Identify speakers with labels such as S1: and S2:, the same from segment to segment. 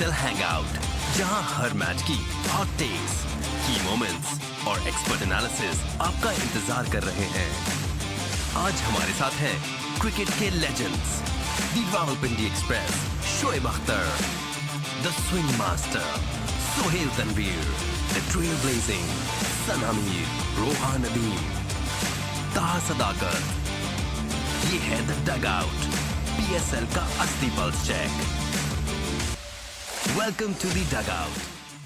S1: DPSL Hangout, जहां हर match की hot takes, की मोमेंट्स और एक्सपर्ट एनालिसिस आपका इंतजार कर रहे हैं। आज हमारे साथ हैं क्रिकेट के legends, the Rawalpindi express, Shoaib Akhtar, the swing master Sohail Tanvir, the trailblazing Sana Mir, Rohan Nadeem, Taha Sadaqat. ये है द डग आउट, PSL का असली pulse check. Welcome to the dugout,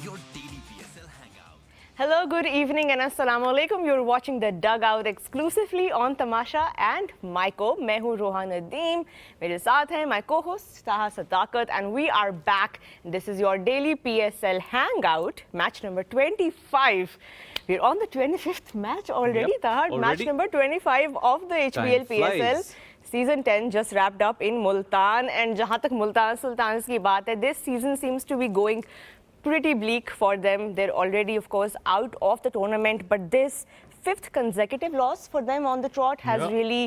S1: your daily PSL hangout.
S2: Hello, good evening and assalamu alaikum. You're watching the Dugout exclusively on Tamasha and Myko. मैं हूँ रोहान नदीम, मेरे साथ हैं my co-host ताहा सदाकत and we are back. This is your daily PSL hangout, match number 25. We're on the 25th match already,
S3: Yep,
S2: Taha.
S3: already.
S2: Match number 25 of the HBL
S3: Time
S2: PSL.
S3: flies.
S2: Season 10 just wrapped up in Multan and जहाँ तक Multan sultans की बात है, this season seems to be going pretty bleak for them. They're already, of course, out of the tournament, but this fifth consecutive loss for them on the trot has
S3: Yeah.
S2: really,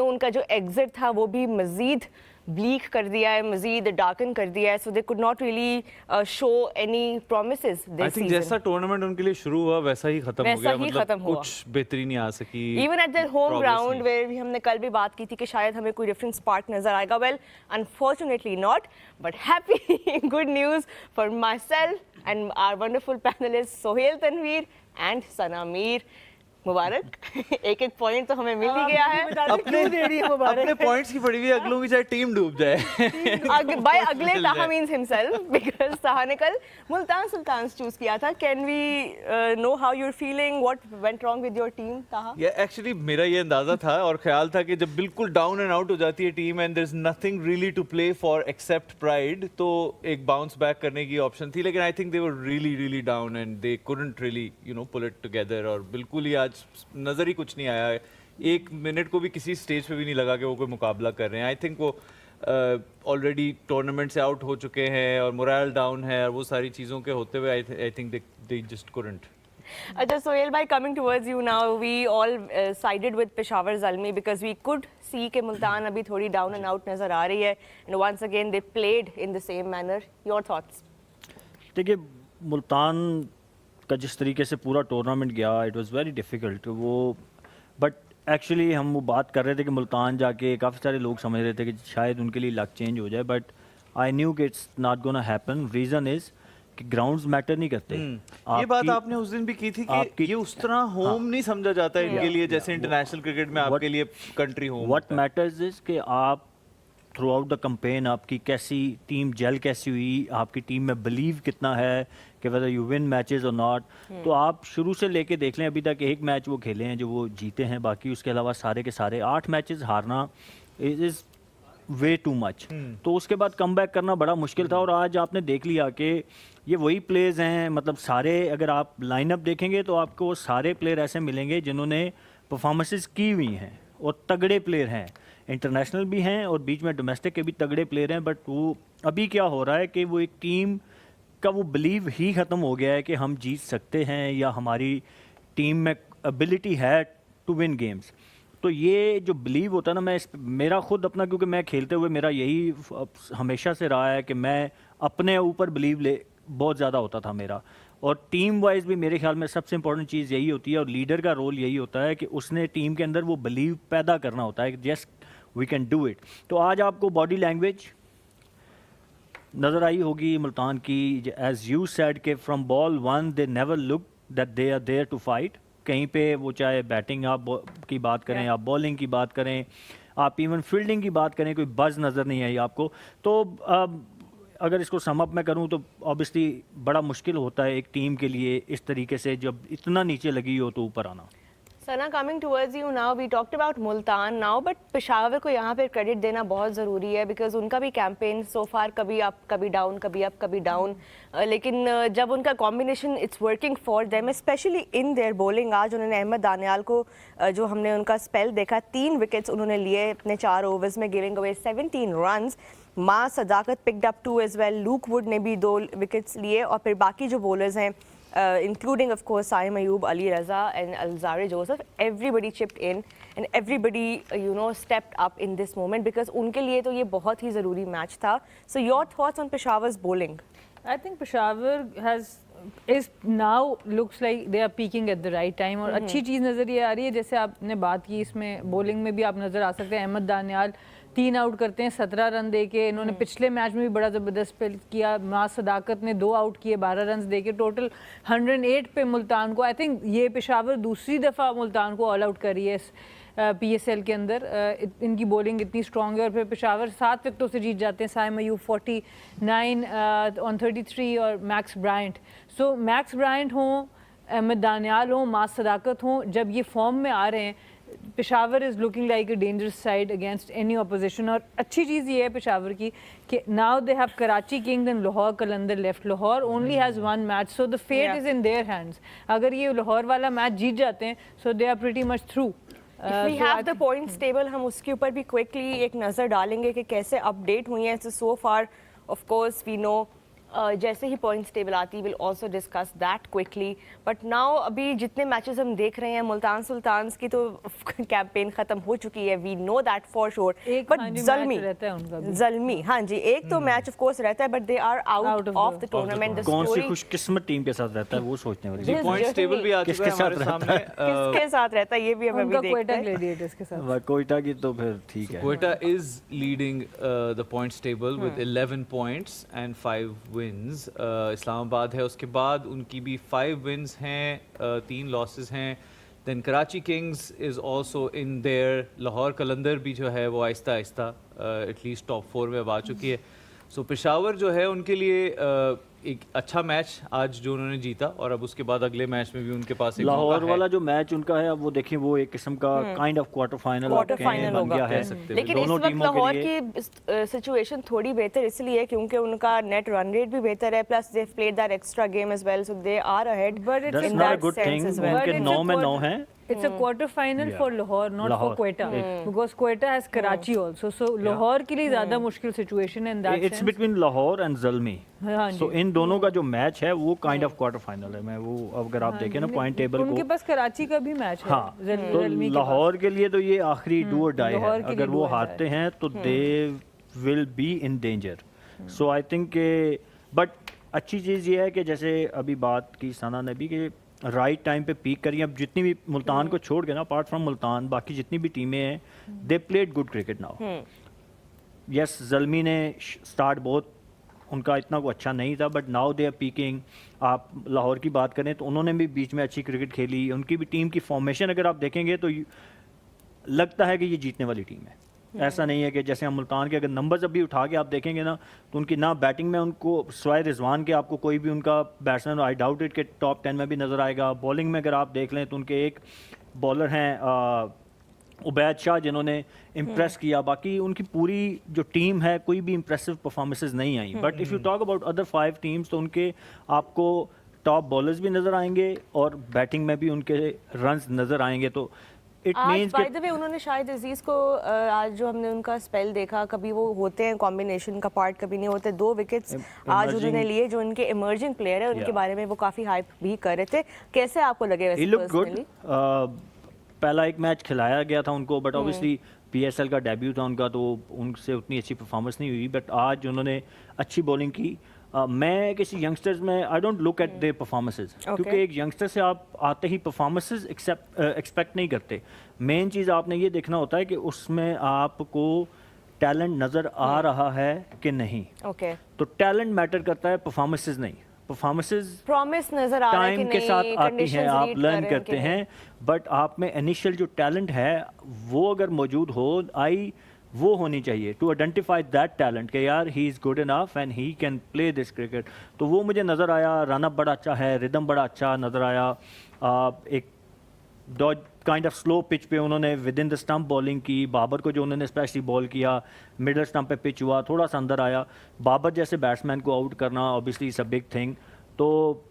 S2: उनका जो exit था वो भी मज़ीद bleak कर दिया है, मज़ीद darken कर दिया है. So they could not really show any promises this
S3: I think
S2: season.
S3: जैसा टूर्नामेंट उनके लिए शुरू हुआ वैसा ही खत्म हो
S2: वैसा
S3: गया,
S2: ही
S3: मतलब
S2: खत्म हुआ।
S3: कुछ बेहतरी नहीं आ सकी।
S2: Even at their home
S3: progress
S2: ground,
S3: नहीं।
S2: where हमने कल भी बात की थी कि शायद हमें कोई डिफरेंट स्पार्क नजर आएगा. Well, unfortunately not, but happy good news for myself and our wonderful panelists Sohail Tanveer and Sana Mir. मुबारक एक एक पॉइंट तो हमें मिल ही गया है.
S3: अपने पॉइंट्स की पड़ी हुई अगलों की चाहे टीम डूब जाए।
S2: बाय अगले ताहा मीन्स हिमसेल्फ बिकॉज ताहा ने कल मुल्तान सुल्तान्स चूज किया था. Can we know how you are feeling, what went wrong with your team Taha?
S3: ये एक्चुअली मेरा ये अंदाजा था और ख्याल था कि जब बिल्कुल डाउन एंड आउट हो जाती है team and there is nothing really to play for except pride, तो एक बाउंस बैक करने की ऑप्शन थी, लेकिन I think they were really down and they couldn't really pull it together और बिल्कुल ही आज नजर ही कुछ नहीं आया। एक मिनट को भी किसी स्टेज पे भी नहीं लगा कि वो कोई मुकाबला कर रहे हैं। आई थिंक वो ऑलरेडी टूर्नामेंट से आउट हो चुके हैं और मोरल डाउन है और वो सारी चीज़ों के होते हुए आई think they just couldn't.
S2: Just Sohail bhai, coming towards you now, we all sided with Peshawar Zalmi because we could see कि मुल्तान अभी थोड़ी down and out नजर आ रही है and once again they played in the same manner. Your thoughts?
S4: देखिए, मुल्तान का जिस तरीके से पूरा टूर्नामेंट गया, इट वाज वेरी डिफ़िकल्ट वो, बट एक्चुअली हम वो बात कर रहे थे कि मुल्तान जाके काफ़ी सारे लोग समझ रहे थे कि शायद उनके लिए लक चेंज हो जाए, बट आई न्यू कि it's not gonna happen. Reason is कि ग्राउंड्स मैटर नहीं करते।
S3: ये बात आपने उस दिन भी की थी कि ये उस तरह होम नहीं समझा जाता इनके लिए जैसे इंटरनेशनल क्रिकेट में आपके लिए country home.
S4: What matters is कि आप थ्रू आउट द कैंपेन आपकी कैसी टीम जेल कैसी हुई, आपकी टीम में बिलीव कितना है कि वेदर यू विन मैचेस और नॉट। तो आप शुरू से लेके देख लें, अभी तक एक मैच वो खेले हैं जो वो जीते हैं, बाकी उसके अलावा सारे के सारे 8 मैचेस हारना इज वे टू मच। तो उसके बाद कम बैक करना बड़ा मुश्किल था और आज आपने देख लिया कि ये वही प्लेयर्स हैं, मतलब सारे अगर आप लाइनअप देखेंगे तो आपको वो सारे प्लेयर ऐसे मिलेंगे जिन्होंने परफॉर्मेंसेस की हुई हैं और तगड़े प्लेयर हैं, इंटरनेशनल भी हैं और बीच में डोमेस्टिक के भी तगड़े प्लेयर हैं। बट वो अभी क्या हो रहा है कि वो एक टीम का वो बिलीव ही ख़त्म हो गया है कि हम जीत सकते हैं या हमारी टीम में एबिलिटी है टू विन गेम्स। तो ये जो बिलीव होता है ना, मेरा खुद अपना, क्योंकि मैं खेलते हुए मेरा यही हमेशा से रहा है कि मैं अपने ऊपर बिलीव बहुत ज़्यादा होता था मेरा, और टीम वाइज भी मेरे ख्याल में सबसे इंपॉर्टेंट चीज़ यही होती है और लीडर का रोल यही होता है कि उसने टीम के अंदर वो बिलीव पैदा करना होता है कि yes we can do it. तो आज आपको बॉडी लैंग्वेज नज़र आई होगी मुल्तान की, एज यू सेड के from ball one they never look that they are there to fight. कहीं पे वो चाहे बैटिंग आप की बात करें, आप बॉलिंग की बात करें, आप इवन फील्डिंग की बात करें, कोई बज़ नज़र नहीं आई आपको। तो अगर इसको सम अप मैं करूं तो ऑब्वियसली बड़ा मुश्किल होता है एक टीम के लिए इस तरीके से जब इतना नीचे लगी हो तो ऊपर आना।
S2: Sana, coming towards you now, we talked about Multan now, but Peshawar को यहाँ पे क्रेडिट देना बहुत ज़रूरी है बिकॉज उनका भी कैंपेन सो फार कभी अप कभी डाउन, कभी अप कभी डाउन, लेकिन जब उनका combination it's working for them, specially in their bowling. आज उन्होंने अहमद दानियाल को जो हमने उनका स्पेल देखा, 3 विकेट्स उन्होंने लिए अपने 4 ओवर्स में, गिविंग अवे 17 रन्स। माँ Sadaqat picked up 2 as well, Luke Wood ने भी 2 विकेट्स लिए और फिर बाकी जो बॉलर्स हैं including of course Saim Ayub, Ali Raza and Alzarri Joseph. Everybody chipped in and everybody stepped up in this moment because उनके लिए तो ये बहुत ही ज़रूरी मैच था. So your thoughts on Peshawar's bowling?
S5: I think Peshawar is now looks like they are peaking at the right time और अच्छी चीज़ नज़र ये आ रही है. जैसे आपने बात की इसमें बॉलिंग में भी आप नज़र आ सकते हैं. अहमद दानियाल 3 आउट करते हैं 17 रन दे के. इन्होंने पिछले मैच में भी बड़ा ज़बरदस्त स्पेल किया. मास सदाकत ने 2 आउट किए 12 रन दे के. टोटल 108 पे मुल्तान को. आई थिंक ये पेशावर दूसरी दफ़ा मुल्तान को ऑल आउट करी है PSL के अंदर. इनकी बॉलिंग इतनी स्ट्रॉन्ग है और फिर पेशावर 7 विकेटों से जीत जाते हैं. साइम अयूब 49 ऑन 33 और मैक्स ब्रायंट. सो मैक्स ब्रायंट हों, अहमद दानियाल हों, मास सदाकत हों, जब ये फॉर्म में आ रहे हैं, Peshawar is looking like a dangerous side against any opposition. और अच्छी चीज़ ये है पेशावर की कि now they have Karachi Kings and Lahore Qalandar left. Lahore only has 1 match, so the fate is in their hands. अगर ये लाहौर वाला मैच जीत जाते हैं so they are pretty much through.
S2: If we have the points table, हम उसके ऊपर भी quickly एक नज़र डालेंगे कि कैसे अपडेट हुई हैं. So far, of course, we know जैसे ही पॉइंट्स टेबल आती will also discuss that quickly. But now अभी जितने मैचेस हम देख रहे हैं मुल्तान सुल्तान्स की तो कैंपेन खत्म हो चुकी है. We know that for sure. But Zalmi हाँ जी एक तो मैच ऑफ कोर्स रहता है but they are out of the tournament.
S4: कौन सी खुशकिस्मत टीम के साथ रहता है वो सोचने वाली.
S3: पॉइंट्स टेबल भी आ चुका है हमारे सामने.
S2: किसके साथ रहता है ये भी हम अभी देखते हैं.
S5: ग्लैडिएटर्स के साथ.
S4: कोयटा की तो फिर ठीक है.
S3: Quetta is leading the points table with 11 points and 5 wins. Islamabad है उसके बाद, उनकी भी 5 wins हैं, 3 losses हैं. Then Karachi Kings is also in there. Lahore कलंदर भी जो है वो आहिस्ता आहिस्ता एटलीस्ट टॉप 4 में अब आ चुकी है. सो पेशावर जो है उनके लिए एक अच्छा मैच आज जो उन्होंने जीता और अब उसके बाद अगले मैच में भी उनके पास एक
S4: लाहौर वाला जो मैच उनका है अब वो देखिए वो एक किस्म का काइंड ऑफ क्वार्टर फाइनल बन गया है.
S2: लेकिन इस वक्त लाहौर की सिचुएशन थोड़ी बेहतर इसलिए क्योंकि उनका नेट रन रेट भी बेहतर है. Plus they played that extra game as well, so they are ahead.
S5: But
S4: that's not a good thing. उनके 9 में 9 हैं.
S5: It's a quarter final for Lahore, not for Quetta, because Quetta has Karachi also. So Lahore के लिए ज़्यादा मुश्किल situation है in that sense.
S4: It's between Lahore and Zalmi. So इन दोनों का जो मैच है वो काइंड ऑफ क्वार्टर फाइनल है. मैं वो अगर आप देखें ना पॉइंट टेबल को
S5: उनके पास कराची का भी मैच है.
S4: हाँ, तो लाहौर के लिए तो ये आखिरी डू और डाई है. अगर वो हारते हैं तो दे will be in danger. So I think but अच्छी चीज़ ये है कि जैसे अभी बात की सना ने भी कि राइट टाइम पे पीक करी. अब जितनी भी मुल्तान को छोड़ के ना अपार्ट फ्रॉम मुल्तान बाकी जितनी भी टीमें हैं they played good cricket now. Yes Zalmi ने स्टार्ट बहुत उनका इतना को अच्छा नहीं था but now they are peaking. आप लाहौर की बात करें तो उन्होंने भी बीच में अच्छी क्रिकेट खेली. उनकी भी टीम की फॉर्मेशन अगर आप देखेंगे तो लगता है कि ये जीतने वाली टीम है. ऐसा नहीं है कि जैसे हम मुल्तान के अगर नंबर्स अभी उठा के आप देखेंगे ना तो उनकी ना बैटिंग में उनको स्वाय रिजवान के आपको कोई भी उनका बैट्समैन आई डाउट इट के टॉप 10 में भी नज़र आएगा. बॉलिंग में अगर आप देख लें तो उनके एक बॉलर हैं उबैद शाह जिन्होंने इम्प्रेस किया. बाकी उनकी पूरी जो टीम है कोई भी इम्प्रेसिव परफॉर्मेंसेस नहीं आई. But if you talk about other 5 teams तो उनके आपको टॉप बॉलर्स भी नज़र आएंगे और बैटिंग में भी उनके रन्स नज़र आएंगे. तो it means
S2: by the way उन्होंने शायद अजीज को आज जो हमने उनका स्पेल देखा कभी वो होते हैं कॉम्बिनेशन का पार्ट कभी नहीं होते. 2 विकेट्स आज उन्होंने लिए जो उनके इमर्जिंग प्लेयर है उनके बारे में वो काफ़ी हाइप भी कर रहे थे. कैसे आपको लगे वैसे पर्सनली?
S4: पहला एक मैच खिलाया गया था उनको बट ऑब्वियसली PSL का डेब्यू था उनका तो उनसे उतनी अच्छी परफॉर्मेंस नहीं हुई. बट आज उन्होंने अच्छी बॉलिंग की. मैं किसी यंगस्टर्स में I don't look at there performances क्योंकि एक यंगस्टर से आप आते ही परफॉर्मेंसेस एक्सपेक्ट नहीं करते. मेन चीज़ आपने ये देखना होता है कि उसमें आपको टैलेंट नज़र आ रहा है कि नहीं. तो टैलेंट मैटर करता है, परफॉर्मेंसेस नहीं. परफॉर्मेंसेस
S2: प्रॉमिस नज़र आ रहा है कि
S4: टाइम के साथ आती हैं, आप लर्न करते हैं. बट आप में इनिशियल जो टैलेंट है वो अगर मौजूद हो वो होनी चाहिए टू आइडेंटिफाई दैट टैलेंट कि यार he is good enough and he can play this cricket. तो वो मुझे नज़र आया. रनअप बड़ा अच्छा है, रिदम बड़ा अच्छा नज़र आया. एक डॉज काइंड ऑफ स्लो पिच पे उन्होंने within the stump bowling की. बाबर को जो उन्होंने स्पेशली बॉल किया मिडल स्टंप पे पिच हुआ, थोड़ा सा अंदर आया. बाबर जैसे बैट्समैन को आउट करना obviously is a big thing. तो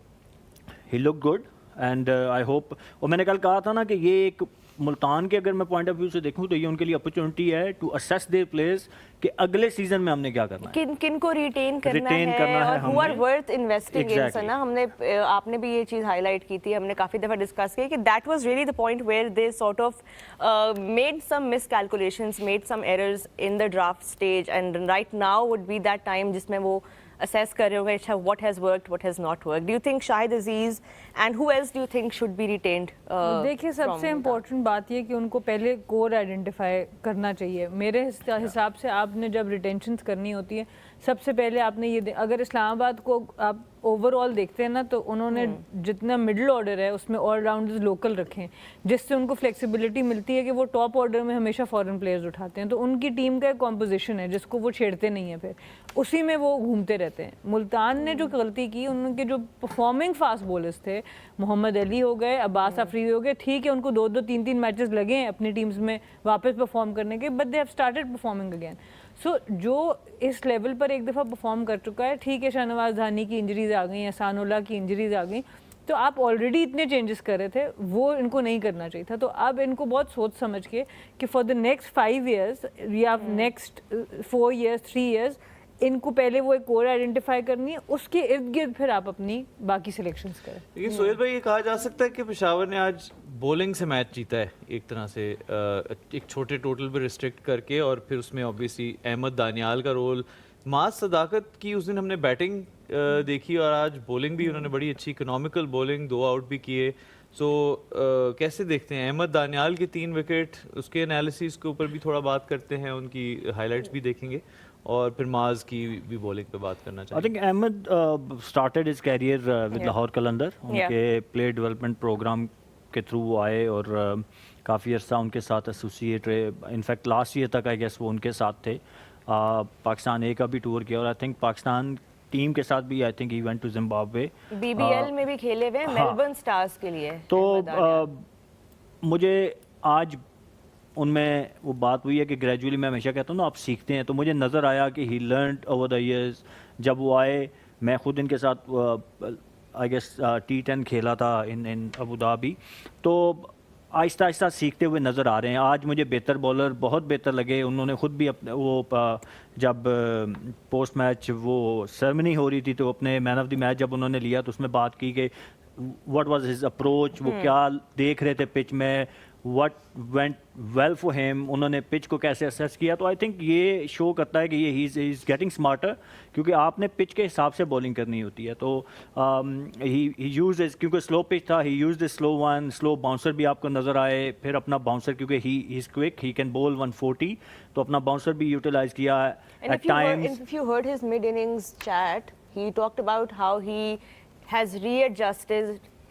S4: he look good and I hope. और मैंने कल कहा था ना कि ये एक मुल्तान के अगर मैं पॉइंट ऑफ व्यू से देखूं तो ये उनके लिए अपॉर्चुनिटी है टू असेस देयर प्लेयर्स कि अगले सीजन में हमने क्या करना है,
S2: किन को रिटेन करना
S4: Retain करना है
S2: और हु आर
S4: हमने।
S2: Worth investing in.
S4: Exactly.
S2: सना हमने आपने भी ये चीज हाईलाइट की थी, हमने काफी दफा डिस्कस की कि that was really the point where they sort of made some miss calculations, made some errors in the draft stage, and right now would be that time जिसमें वो assess कर रहे होंगे अच्छा what has worked, what has not worked. Do you think Shahid Aziz and who else do you think should be retained?
S5: देखिए सबसे important बात ये कि उनको पहले कोर आइडेंटिफाई करना चाहिए। मेरे हिसाब से आपने जब रिटेंशंस करनी होती है सबसे पहले आपने ये अगर इस्लामाबाद को आप ओवरऑल देखते हैं ना तो उन्होंने जितना मिडिल ऑर्डर है उसमें ऑलराउंडर्स लोकल रखे हैं, जिससे उनको फ्लेक्सिबिलिटी मिलती है कि वो टॉप ऑर्डर में हमेशा फॉरेन प्लेयर्स उठाते हैं। तो उनकी टीम का एक कॉम्पोजिशन है जिसको वो छेड़ते नहीं है, फिर उसी में वो घूमते रहते हैं। मुल्तान ने जो गलती की, उनके जो परफॉर्मिंग फास्ट बॉलर्स थे, मोहम्मद अली हो गए, अब्बास अफरीदी हो गए, ठीक है उनको 2-2 3-3 मैचेस लगे हैं अपनी टीम्स में वापस परफॉर्म करने के, but they have started performing again. So जो इस लेवल पर एक दफ़ा परफॉर्म कर चुका है, ठीक है शाहनवाज धानी की इंजरीज आ गई, एहसानुल्लाह की इंजरीज आ गई, तो आप ऑलरेडी इतने चेंजेस कर रहे थे, वो इनको नहीं करना चाहिए था। तो अब इनको बहुत सोच समझ के कि फॉर द नेक्स्ट 5 years या नेक्स्ट 4 years 3 years इनको पहले वो एक कोर आइडेंटिफाई करनी है, उसके इर्द गिर्द फिर आप अपनी बाकी सिलेक्शंस करें।
S3: लेकिन सोहेल भाई ये कहा जा सकता है कि पेशावर ने आज बॉलिंग से मैच जीता है एक तरह से, एक छोटे टोटल पे रिस्ट्रिक्ट करके, और फिर उसमें ऑब्वियसली अहमद दानियाल का रोल, मास सदाकत की उस दिन हमने बैटिंग देखी और आज बॉलिंग भी उन्होंने बड़ी अच्छी इकोनॉमिकल बॉलिंग, 2 आउट भी किए। सो कैसे देखते हैं अहमद दानियाल के 3 विकेट, उसके एनालिसिस के ऊपर भी थोड़ा बात करते हैं, उनकी हाइलाइट्स भी देखेंगे और फिर माज की भी बॉलिंग पे बात करना
S4: आई
S3: चाहिए।
S4: Think Ahmad started his career with Lahore Qalandar, उनके प्लेयर डेवलपमेंट प्रोग्राम के थ्रू वो आए और काफ़ी अर्सा उनके साथ एसोसिएट रहे। इनफैक्ट लास्ट ईयर तक आई गेस वो उनके साथ थे। पाकिस्तान ए का भी टूर किया और आई थिंक पाकिस्तान टीम के साथ भी I think he went to Zimbabwe,
S2: BBL में भी खेले हुए हैं, मेलबर्न स्टार्स के लिए।
S4: तो मुझे आज उनमें वो बात हुई है कि ग्रेजुअली, मैं हमेशा कहता हूँ ना आप सीखते हैं, तो मुझे नज़र आया कि ही लर्नड ओवर द ईयर्स। जब वो आए, मैं खुद इनके साथ आई गेस T10 खेला था इन अबू धाबी, तो आहिस्ता आहिस्ता सीखते हुए नज़र आ रहे हैं। आज मुझे बेहतर बॉलर बहुत बेहतर लगे। उन्होंने खुद भी अपने वो जब पोस्ट मैच वो सेरेमनी हो रही थी तो अपने मैन ऑफ द मैच जब उन्होंने लिया तो उसमें बात की कि व्हाट वाज हिज अप्रोच, वो क्या देख रहे थे पिच में, what went well for him, उन्होंने पिच को कैसे असेस किया। तो आई थिंक ये शो करता है कि ये ही इज़ गेटिंग स्मार्टर, क्योंकि आपने पिच के हिसाब से बॉलिंग करनी होती है। तो ही यूज्ड इज, क्योंकि स्लो पिच था, he used the slow one, slow bouncer भी आपको नज़र आए, फिर अपना बाउंसर, क्योंकि he is quick, he can bowl 140, तो अपना बाउंसर भी यूटिलाइज किया at times.
S2: If you heard his mid-innings chat, he talked about how he has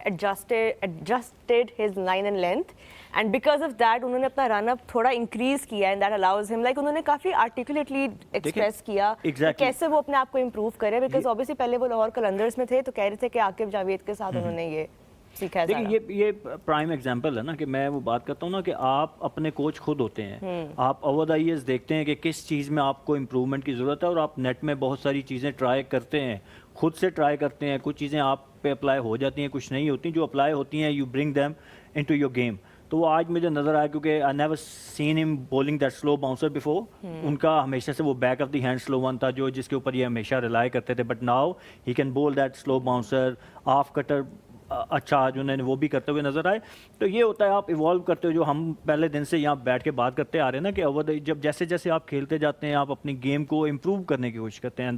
S2: adjusted his line and length, and because of that उन्होंने अपना run up थोड़ा increase किया, and that allows him, like उन्होंने काफी articulately express किया
S4: exactly.
S2: कि कैसे वो अपने आप को improve करे, because obviously पहले वो लाहौर कलंदर्स में थे तो कह रहे थे कि आकिब जावेद के साथ उन्होंने ये सीखा है।
S4: देखिए ये प्राइम एग्जांपल है ना कि मैं वो बात करता हूँ ना कि आप अपने कोच खुद होते हैं, आप ओवर द ईयर्स देखते हैं कि किस चीज़ में आपको इम्प्रूवमेंट की ज़रूरत है, और आप नेट में बहुत सारी चीज़ें ट्राई करते हैं, खुद से ट्राई करते हैं, कुछ चीज़ें आप पे अप्लाई हो जाती हैं, कुछ नहीं होती, जो अप्लाई होती हैं you bring them into your game. तो वो आज मुझे नज़र आया, क्योंकि I never seen him bowling that slow bouncer before. उनका हमेशा से वो back of the hand slow one था जो जिसके ऊपर ये हमेशा रिलाई करते थे, but now he can ball that slow bouncer, off cutter अच्छा आज उन्होंने वो भी करते हुए नजर आए। तो ये होता है आप इवॉल्व करते हो, जो हम पहले दिन से यहाँ बैठ के बात करते आ रहे हैं ना कि ओवर जब जैसे जैसे आप खेलते जाते हैं आप अपनी गेम को इम्प्रूव करने की कोशिश करते हैं,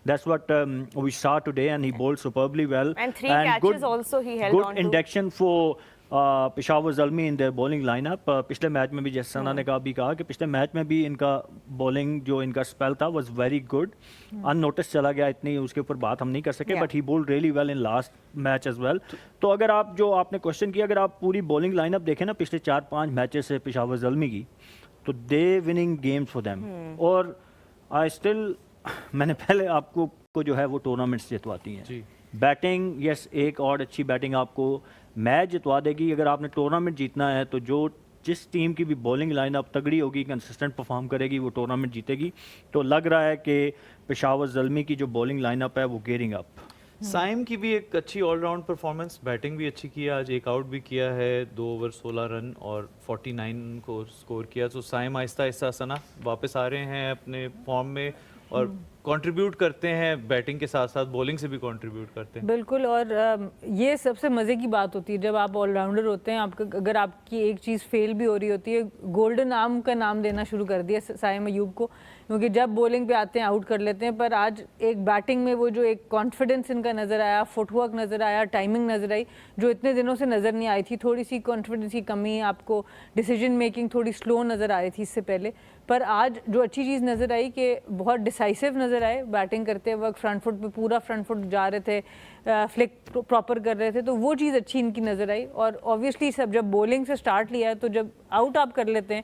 S4: that's what we saw today, and he bowled superbly well,
S2: and 3 catches also he held on
S4: good
S2: to.
S4: induction for Peshawar Zalmi in their bowling lineup. पिछले मैच में भी जैसे सना ने कहा कि पिछले मैच में भी इनका बॉलिंग जो इनका स्पेल था वाज वेरी गुड, अननोटिस चला गया, इतनी उसके ऊपर बात हम नहीं कर सके, but he bowled really well in last match as well. तो अगर आप जो आपने क्वेश्चन किया, अगर आप पूरी बॉलिंग लाइनअप देखें ना पिछले 4-5 मैचेस से पेशावर ज़ल्मी की, तो दे विनिंग गेम्स फॉर देम। और आई स्टिल, मैंने पहले आपको को जो है वो टूर्नामेंट्स जितवाती हैं। बैटिंग यस, एक और अच्छी बैटिंग आपको मैच जितवा देगी। अगर आपने टूर्नामेंट जीतना है तो जिस टीम की भी बॉलिंग लाइनअप तगड़ी होगी, कंसिस्टेंट परफॉर्म करेगी, वो टूर्नामेंट जीतेगी। तो लग रहा है कि पेशावर ज़ल्मी की जो बॉलिंग लाइनअप है वो गेयरिंग अप।
S3: साइम की भी एक अच्छी ऑलराउंड परफॉर्मेंस, बैटिंग भी अच्छी की है, आज एक आउट भी किया है, 2 ओवर 16 रन और 49 को स्कोर किया। तो साइम आहिस्ता आहिस्ता सना वापस आ रहे हैं अपने फॉर्म में और कंट्रीब्यूट करते हैं, बैटिंग के साथ साथ बॉलिंग से भी कंट्रीब्यूट करते हैं।
S5: बिल्कुल। और ये सबसे मज़े की बात होती है जब आप ऑलराउंडर होते हैं, आपका अगर आपकी एक चीज़ फेल भी हो रही होती है, गोल्डन आर्म का नाम देना शुरू कर दिया साइम अयूब को, क्योंकि जब बॉलिंग पे आते हैं आउट कर लेते हैं, पर आज एक बैटिंग में वो जो एक कॉन्फिडेंस इनका नज़र आया, फुटवर्क नज़र आया, टाइमिंग नज़र आई, जो इतने दिनों से नज़र नहीं आई थी। थोड़ी सी कॉन्फिडेंस की कमी, आपको डिसीजन मेकिंग थोड़ी स्लो नज़र आ रही थी इससे पहले, पर आज जो अच्छी चीज़ नज़र आई कि बहुत डिसाइसिव नज़र आए बैटिंग करते वक्त, फ्रंट फुट पे पूरा फ्रंट फुट जा रहे थे, फ्लिक प्रॉपर कर रहे थे, तो वो चीज़ अच्छी इनकी नज़र आई। और ऑब्वियसली सब जब बॉलिंग से स्टार्ट लिया है तो जब आउट आप कर लेते हैं,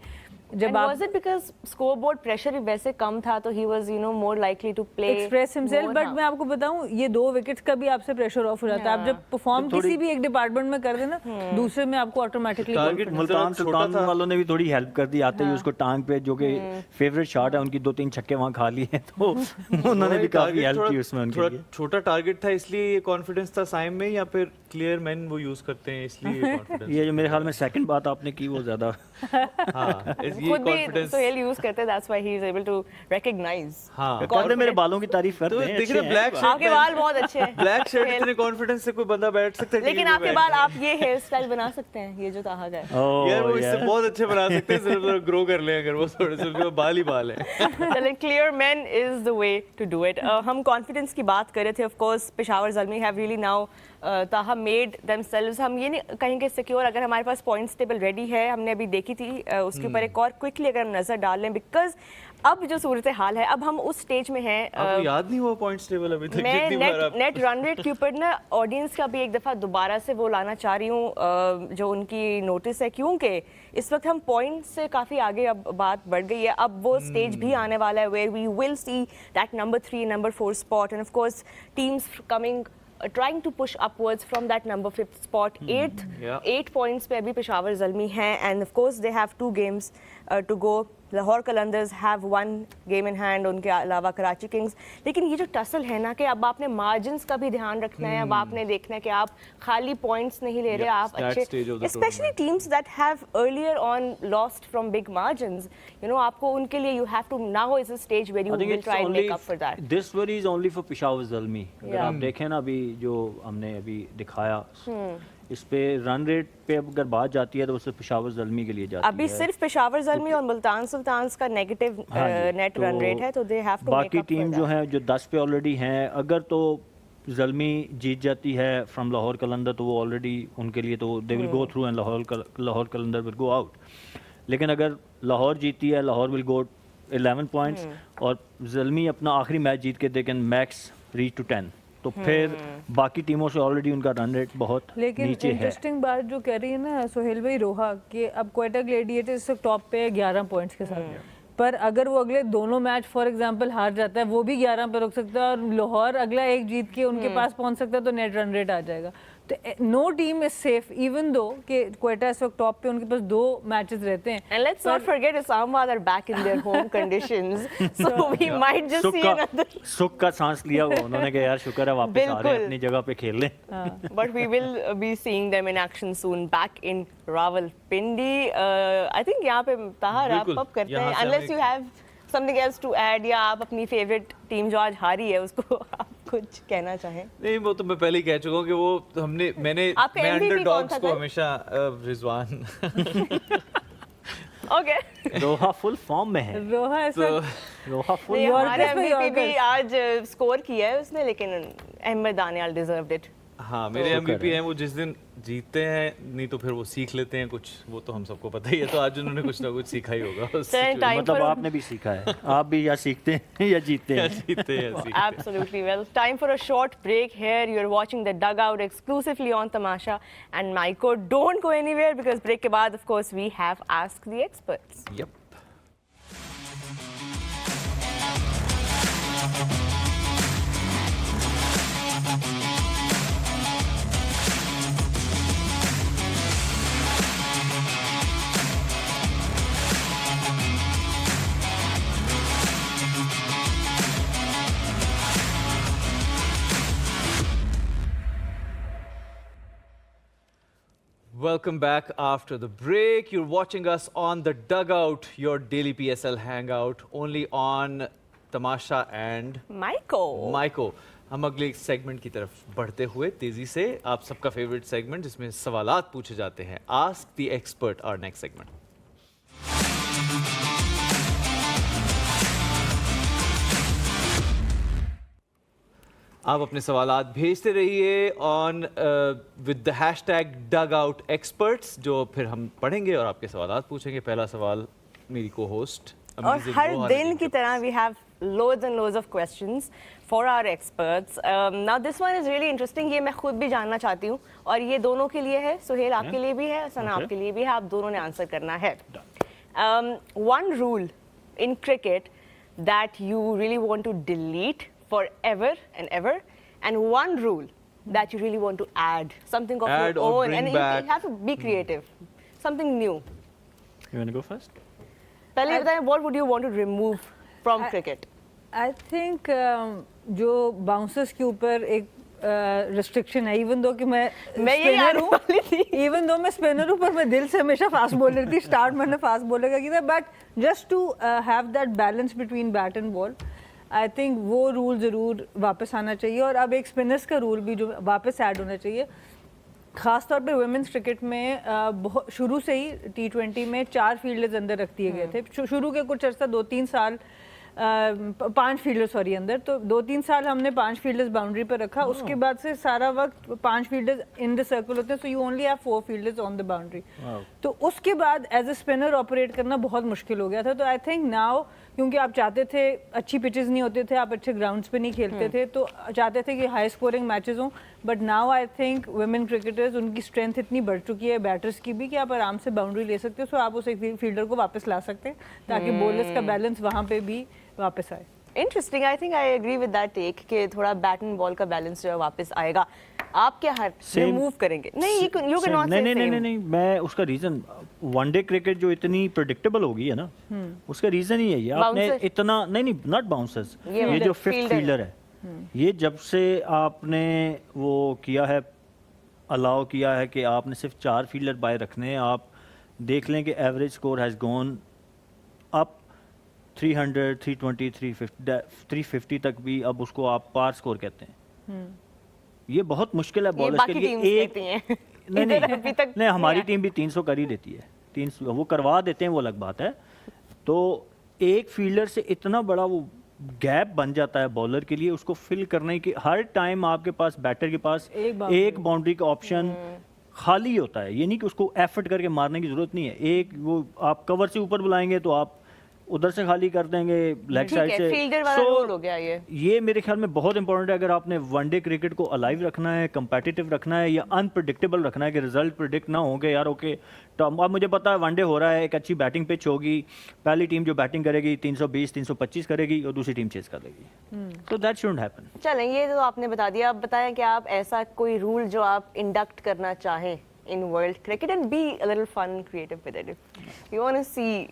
S5: जब
S2: And
S5: आप
S2: was it because scoreboard pressure भी वैसे कम था तो he was more likely to play
S5: express himself,
S2: more,
S5: but
S2: हाँ।
S5: मैं आपको बताऊं ये 2 विकेट्स का भी आपसे प्रेशर ऑफ हो जाता है। आप जब परफॉर्म किसी भी एक डिपार्टमेंट में कर देना, दूसरे में आपको ऑटोमेटिकली
S3: टारगेट
S4: मुल्तान सुल्तान वालों ने भी थोड़ी हेल्प कर दी, आते ही उसको टांग पे, जो कि फेवरेट शॉट है उनकी, 2-3 छक्के वहाँ खा लिए तो उन्होंने भी काफी हेल्प की उसमें उनके लिए।
S3: छोटा टारगेट था इसलिए ये कॉन्फिडेंस था साइम में, या फिर क्लियर मैन वो यूज करते हैं इसलिए कॉन्फिडेंस?
S4: ये जो मेरे ख्याल में सेकंड बात आपने की वो ज्यादा
S3: हाँ, ये
S2: खुद भी
S3: कॉन्फिडेंस।
S2: सोहेल यूज करते हैं, that's why he is able to recognize।
S3: हाँ,
S4: कहते मेरे बालों की तारीफ
S3: तो
S4: करते हैं,
S3: देख रहे
S4: अच्छे हैं।
S3: ब्लैक
S2: आपके बाल बहुत अच्छे हैं।
S3: ब्लैक शर्ट इतने कॉन्फिडेंस से कोई बंदा बैठ सकता है
S2: लेकिन
S3: टीम में
S2: आपके
S3: बैठ
S2: बाल,
S3: के?
S2: आप ये हेयर स्टाइल बना सकते हैं, ये जो कहा गया है।
S4: ओह,
S3: यार वो इससे
S4: यार।
S3: बहुत अच्छे बना सकते हैं, सिर्फ ग्रो कर ले अगर वो थोड़े से, उनके बाल ही बाल है।
S2: चलें, clear man is the way to do it. हम कॉन्फिडेंस की बात कर रहे थे, of course Peshawar Zalmi have really now Taha made themselves. हम ये नहीं कहेंगे सिक्योर, अगर हमारे पास पॉइंट्स टेबल रेडी है, हमने अभी देखी थी, उसके ऊपर एक और क्विकली अगर हम नजर डाल लें, बिकॉज अब जो सूरत हाल है, अब हम उस स्टेज में हैं।
S3: आपको याद नहीं हुआ पॉइंट्स टेबल अभी तक?
S2: मैं
S3: जितनी बार आप
S2: नेट रन रेट के ऊपर ना ऑडियंस का भी एक दफ़ा दोबारा से वो लाना चाह रही हूँ, जो उनकी नोटिस है, क्योंकि इस वक्त हम पॉइंट से काफ़ी आगे अब बात बढ़ गई है। अब वो स्टेज भी आने वाला है where we will see that number 3, number 4 spot, and of course teams coming trying to push upwards from that number 5th spot, 8th,
S3: Yeah.
S2: 8 points पे अभी पेशावर ज़ल्मी हैं, and of course they have 2 games to go. Lahore Qalandars have 1 game in hand, उनके अलावा Karachi Kings. लेकिन ये जो tussle है ना कि अब आपने मार्जिन्स का भी ध्यान रखना है, अब आपने देखना है कि आप खाली पॉइंट्स नहीं ले रहे,
S3: Yeah,
S2: आप
S3: that
S2: अच्छे,
S3: stage of the
S2: specially teams that have earlier on lost from big margins, आपको उनके लिए you have to, now is a stage where you
S4: I think
S2: will
S4: it's
S2: try and
S4: only
S2: make up for that.
S4: this worry is only for Peshawar Zalmi। अगर
S2: Yeah.
S4: आप देखें ना अभी जो हमने अभी दिखाया, इस पे रन रेट पे अगर बात जाती है तो उससे पेशावर ज़ल्मी के लिए जाती
S2: अभी
S4: है।
S2: सिर्फ पेशावर ज़ल्मी और मुल्तान सुल्तान्स का नेगेटिव
S4: हाँ जी,
S2: नेट
S4: तो
S2: रन रेट है, तो दे हैव टू मेक
S4: बाकी
S2: अप
S4: टीम जो है जो 10 पे ऑलरेडी हैं, अगर तो ज़ल्मी जीत जाती है फ्रॉम लाहौर कलंदर तो वो ऑलरेडी उनके लिए तो they will go through and Lahore Qalandar will go out. लेकिन अगर लाहौर जीती है, लाहौर विल गो 11 पॉइंट्स, और ज़ल्मी अपना आखिरी मैच जीत के they can max reach to 10, तो फिर बाकी टीमों से ऑलरेडी उनका रन रेट बहुत
S5: लेकिन
S4: नीचे है।
S5: इंटरेस्टिंग बात जो कह रही है ना सोहेल भाई रोहा, कि अब क्वेटा ग्लेडिएटर्स टॉप पे है 11 पॉइंट्स के साथ, पर अगर वो अगले दोनों मैच फॉर एग्जांपल हार जाता है, वो भी 11 पे रुक सकता है, और लाहौर अगला एक जीत के उनके पास पहुंच सकता है, तो नेट रन रेट आ जाएगा। तो no team is safe, even though कि क्वेटा इस वक्त टॉप पे, उनके पास 2 मैचेस रहते हैं।
S2: And let's not forget Islamabad are back in their home conditions, so we might just see another.
S4: सुख का सांस लिया हुआ उन्होंने कहा यार शुक्र है वापस आ रहे हैं,
S2: बिल्कुल।
S4: अपनी जगह पे खेल लें।
S2: But we will be seeing them in action soon, back in Rawalpindi. I think यहाँ पे ताहा wrap
S3: बिल्कुल,
S2: up करते
S3: यहाँ
S2: हैं,
S3: से
S2: unless
S3: हमें-
S2: you have something else to add, या आप अपनी favorite टीम जो आज हारी है उसको आप कुछ कहना चाहें।
S3: नहीं, वो तो मैं पहले ही कह चुका हूँ कि वो मैंने
S2: आपका
S3: मैं
S2: MVP
S3: अंडरडॉग्स
S2: कौन
S3: को
S2: था?
S3: हमेशा रिजवान
S2: Okay.
S4: रोहा फुल फॉर्म में है,
S5: रोहा इस
S3: तो
S5: वक्त
S4: रोहा फुल
S2: नहीं,
S5: Yorkers
S2: हमारे
S5: में
S2: MVP भी
S5: Yorkers।
S2: आज स्कोर किया है उसने, लेकिन अहमद दानियाल डिजर्व्ड इट।
S3: हाँ, मेरे
S4: शुक्र
S3: एमवीपी
S4: है।
S3: हैं, वो जिस दिन जीतते हैं, नहीं तो फिर वो सीख लेते हैं कुछ, वो तो हम सबको पता ही है। तो आज उन्होंने कुछ ना कुछ सीखा ही होगा उस
S2: Sir,
S3: situation
S2: time
S4: मतलब
S2: for-
S4: आपने भी सीखा है, आप भी या सीखते हैं या जीतते
S3: में।
S4: हैं।
S3: जीतते हैं सीखते हैं।
S2: Absolutely. Well, time for a short break here. You're watching the Dugout exclusively on Tamasha and Maiko. Don't go anywhere because break के बाद, of course, we have Ask the Experts.
S3: Yep. Welcome back after the break. You're watching us on The Dugout, your daily PSL hangout, only on Tamasha and
S2: Maiko.
S3: Maiko. हम अगले segment की तरफ बढ़ते हुए तेजी से आप सबका फेवरेट सेगमेंट जिसमें सवालात पूछे जाते हैं, ask the expert, our next segment. आप अपने सवालात भेजते रहिए on with the hashtag dugout experts, जो फिर हम पढ़ेंगे और आपके सवालात पूछेंगे। पहला सवाल मेरी को होस्ट
S2: और हर दिन की तरह we have loads and loads of questions for our experts. Now this one is really interesting. ये मैं खुद भी जानना चाहती हूँ और ये दोनों के लिए है। सुहेल आपके लिए भी है, सना आपके लिए भी है। आप दोनों ने आंसर करना है। One rule in cricket that you really want to delete forever and ever, and one rule that you really want to add, something of
S3: Add
S2: your
S3: or
S2: own,
S3: bring
S2: and
S3: back.
S2: you have to be creative, something new.
S4: You want to go first?
S2: पहले बताएं, what would you want to remove from cricket?
S5: I think जो bouncers के ऊपर एक restriction है, even though कि मैं
S2: यही आने वाली थी।
S5: इवन दो मैं स्पिनर हूँ, पर मैं दिल से हमेशा फास्ट बॉलर थी। स्टार्ट मैंने फास्ट बॉलर का किया था, but just to have that balance between bat and ball, I think वो रूल ज़रूर वापस आना चाहिए। और अब एक स्पिनर्स का रूल भी जो वापस ऐड होना चाहिए, ख़ास तौर पे वुमेन्स क्रिकेट में बहुत शुरू से ही T20 में 4 फील्डर्स अंदर रख दिए गए थे। शुरू के कुछ अर्सा 2-3 साल 5 फील्डर्स सॉरी अंदर, तो 2-3 साल हमने 5 फील्डर्स बाउंड्री पर रखा। उसके बाद से सारा वक्त 5 फील्डर्स इन द सर्कल होते हैं, so you only have 4 fielders on the boundary. तो उसके बाद एज अ स्पिनर ऑपरेट करना बहुत मुश्किल हो गया था। तो आई थिंक नाउ, क्योंकि आप चाहते थे अच्छी पिचेस नहीं होते थे, आप अच्छे ग्राउंड्स पे नहीं खेलते थे, तो चाहते थे कि हाई स्कोरिंग मैचेस हों। But now I think women cricketers, उनकी स्ट्रेंथ इतनी बढ़ चुकी है बैटर्स की भी, कि आप आराम से बाउंड्री ले सकते हो। सो आप उस एक फील्डर को वापस ला सकते हैं ताकि बॉलर्स का बैलेंस वहाँ पे भी वापस आए।
S2: Interesting, I think I agree with that take कि थोड़ा बैट एंड बॉल का बैलेंस जो है वापस आएगा। आप क्या हर रिमूव करेंगे? नहीं, यू कैन नॉट से सेम।
S4: नहीं, मैं उसका रीजन, वनडे क्रिकेट जो इतनी प्रेडिक्टेबल हो गई है ना, उसका रीजन ही है ये। आपने इतना नहीं, नॉट बाउंसर्स, ये जो फिफ्थ फील्डर है, ये जब से आपने वो किया है, अलाउ किया है कि आपने सिर्फ 4 फील्डर बाय रखने हैं, आप देख लें कि average score has gone up 300, 320, 350 तक भी। अब उसको आप पार स्कोर कहते हैं। ये बहुत मुश्किल है बॉलर्स के लिए। एक नहीं, हमारी टीम भी 300 कर ही देती है। 300 वो करवा देते हैं, वो अलग बात है। तो एक फील्डर से इतना बड़ा वो गैप बन जाता है बॉलर के लिए, उसको फिल करने की हर टाइम आपके पास, बैटर के पास एक बाउंड्री का ऑप्शन खाली होता है। ये नहीं कि उसको एफर्ट करके मारने की जरूरत नहीं है। एक वो आप कवर से ऊपर बुलाएंगे तो आप उधर से खाली कर देंगे, लेग साइड से।
S2: फील्डर वाला रोल हो गया ये
S4: मेरे ख्याल में बहुत इंपॉर्टेंट है। अगर आपने वनडे क्रिकेट को अलाइव रखना है, कंपेटिटिव रखना है, या अनप्रेडिक्टेबल रखना है कि रिजल्ट प्रेडिक्ट ना होंगे यार, ओके तो अब मुझे पता है वनडे हो रहा है, एक अच्छी बैटिंग पिच होगी, पहली टीम जो बैटिंग करेगी 320, 325 करेगी और दूसरी टीम चेस कर देगी। तो दैट शुडंट हैपन।
S2: चलें, ये तो आपने बता दिया। अब बताएं कि आप ऐसा कोई रूल जो आप इंडक्ट करना चाहें in world cricket and be a little fun creative with it. You want to see,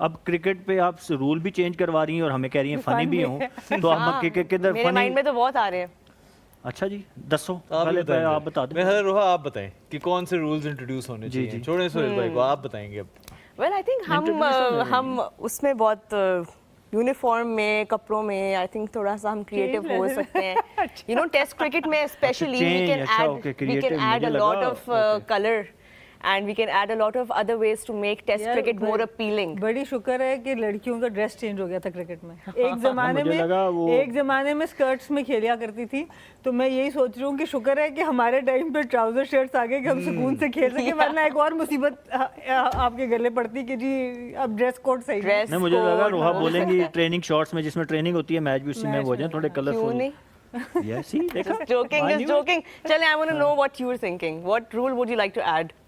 S2: अब
S4: क्रिकेट पे आप रूल भी चेंज करवा रही हैं और हमें कह रही हैं फनी भी हो, तो आप किधर
S2: मेरे माइंड में तो बहुत आ रहे हैं।
S4: अच्छा जी, दसो पहले आप बता दें।
S3: मैं रोहा, आप बताएं कि कौन से रूल्स इंट्रोड्यूस होने चाहिए। छोड़ें सुहेल भाई को, आप बताएंगे अब।
S2: वेल आई थिंक हम उसमें बहुत यूनिफॉर्म में, कपड़ों में आई थिंक थोड़ा सा हम क्रिएटिव हो सकते हैं। यू नो, टेस्ट क्रिकेट में specially we can add a lot of colour and we can add a lot of other ways to make test cricket more appealing.
S5: बड़ी शुक्र है कि लड़कियों का ड्रेस चेंज हो गया था क्रिकेट में। एक जमाने में स्कर्ट्स में खेलिया करती थी, तो मैं यही सोच रही हूँ कि शुक्र है कि हमारे टाइम पे ट्राउजर शर्ट्स आ गए कि हम सुकून से खेल सके, वरना एक और मुसीबत आपके गले पड़ती कि जी अब ड्रेस कोड सही है।
S4: नहीं, मुझे लगा रोहा बोलेंगी ट्रेनिंग शॉर्ट्स में, जिसमें ट्रेनिंग होती है, मैच भी उसी में हो जाए, थोड़े colourful. Yes, see,
S2: just joking. Chale, I want to know what you were thinking. What rule would you like to add?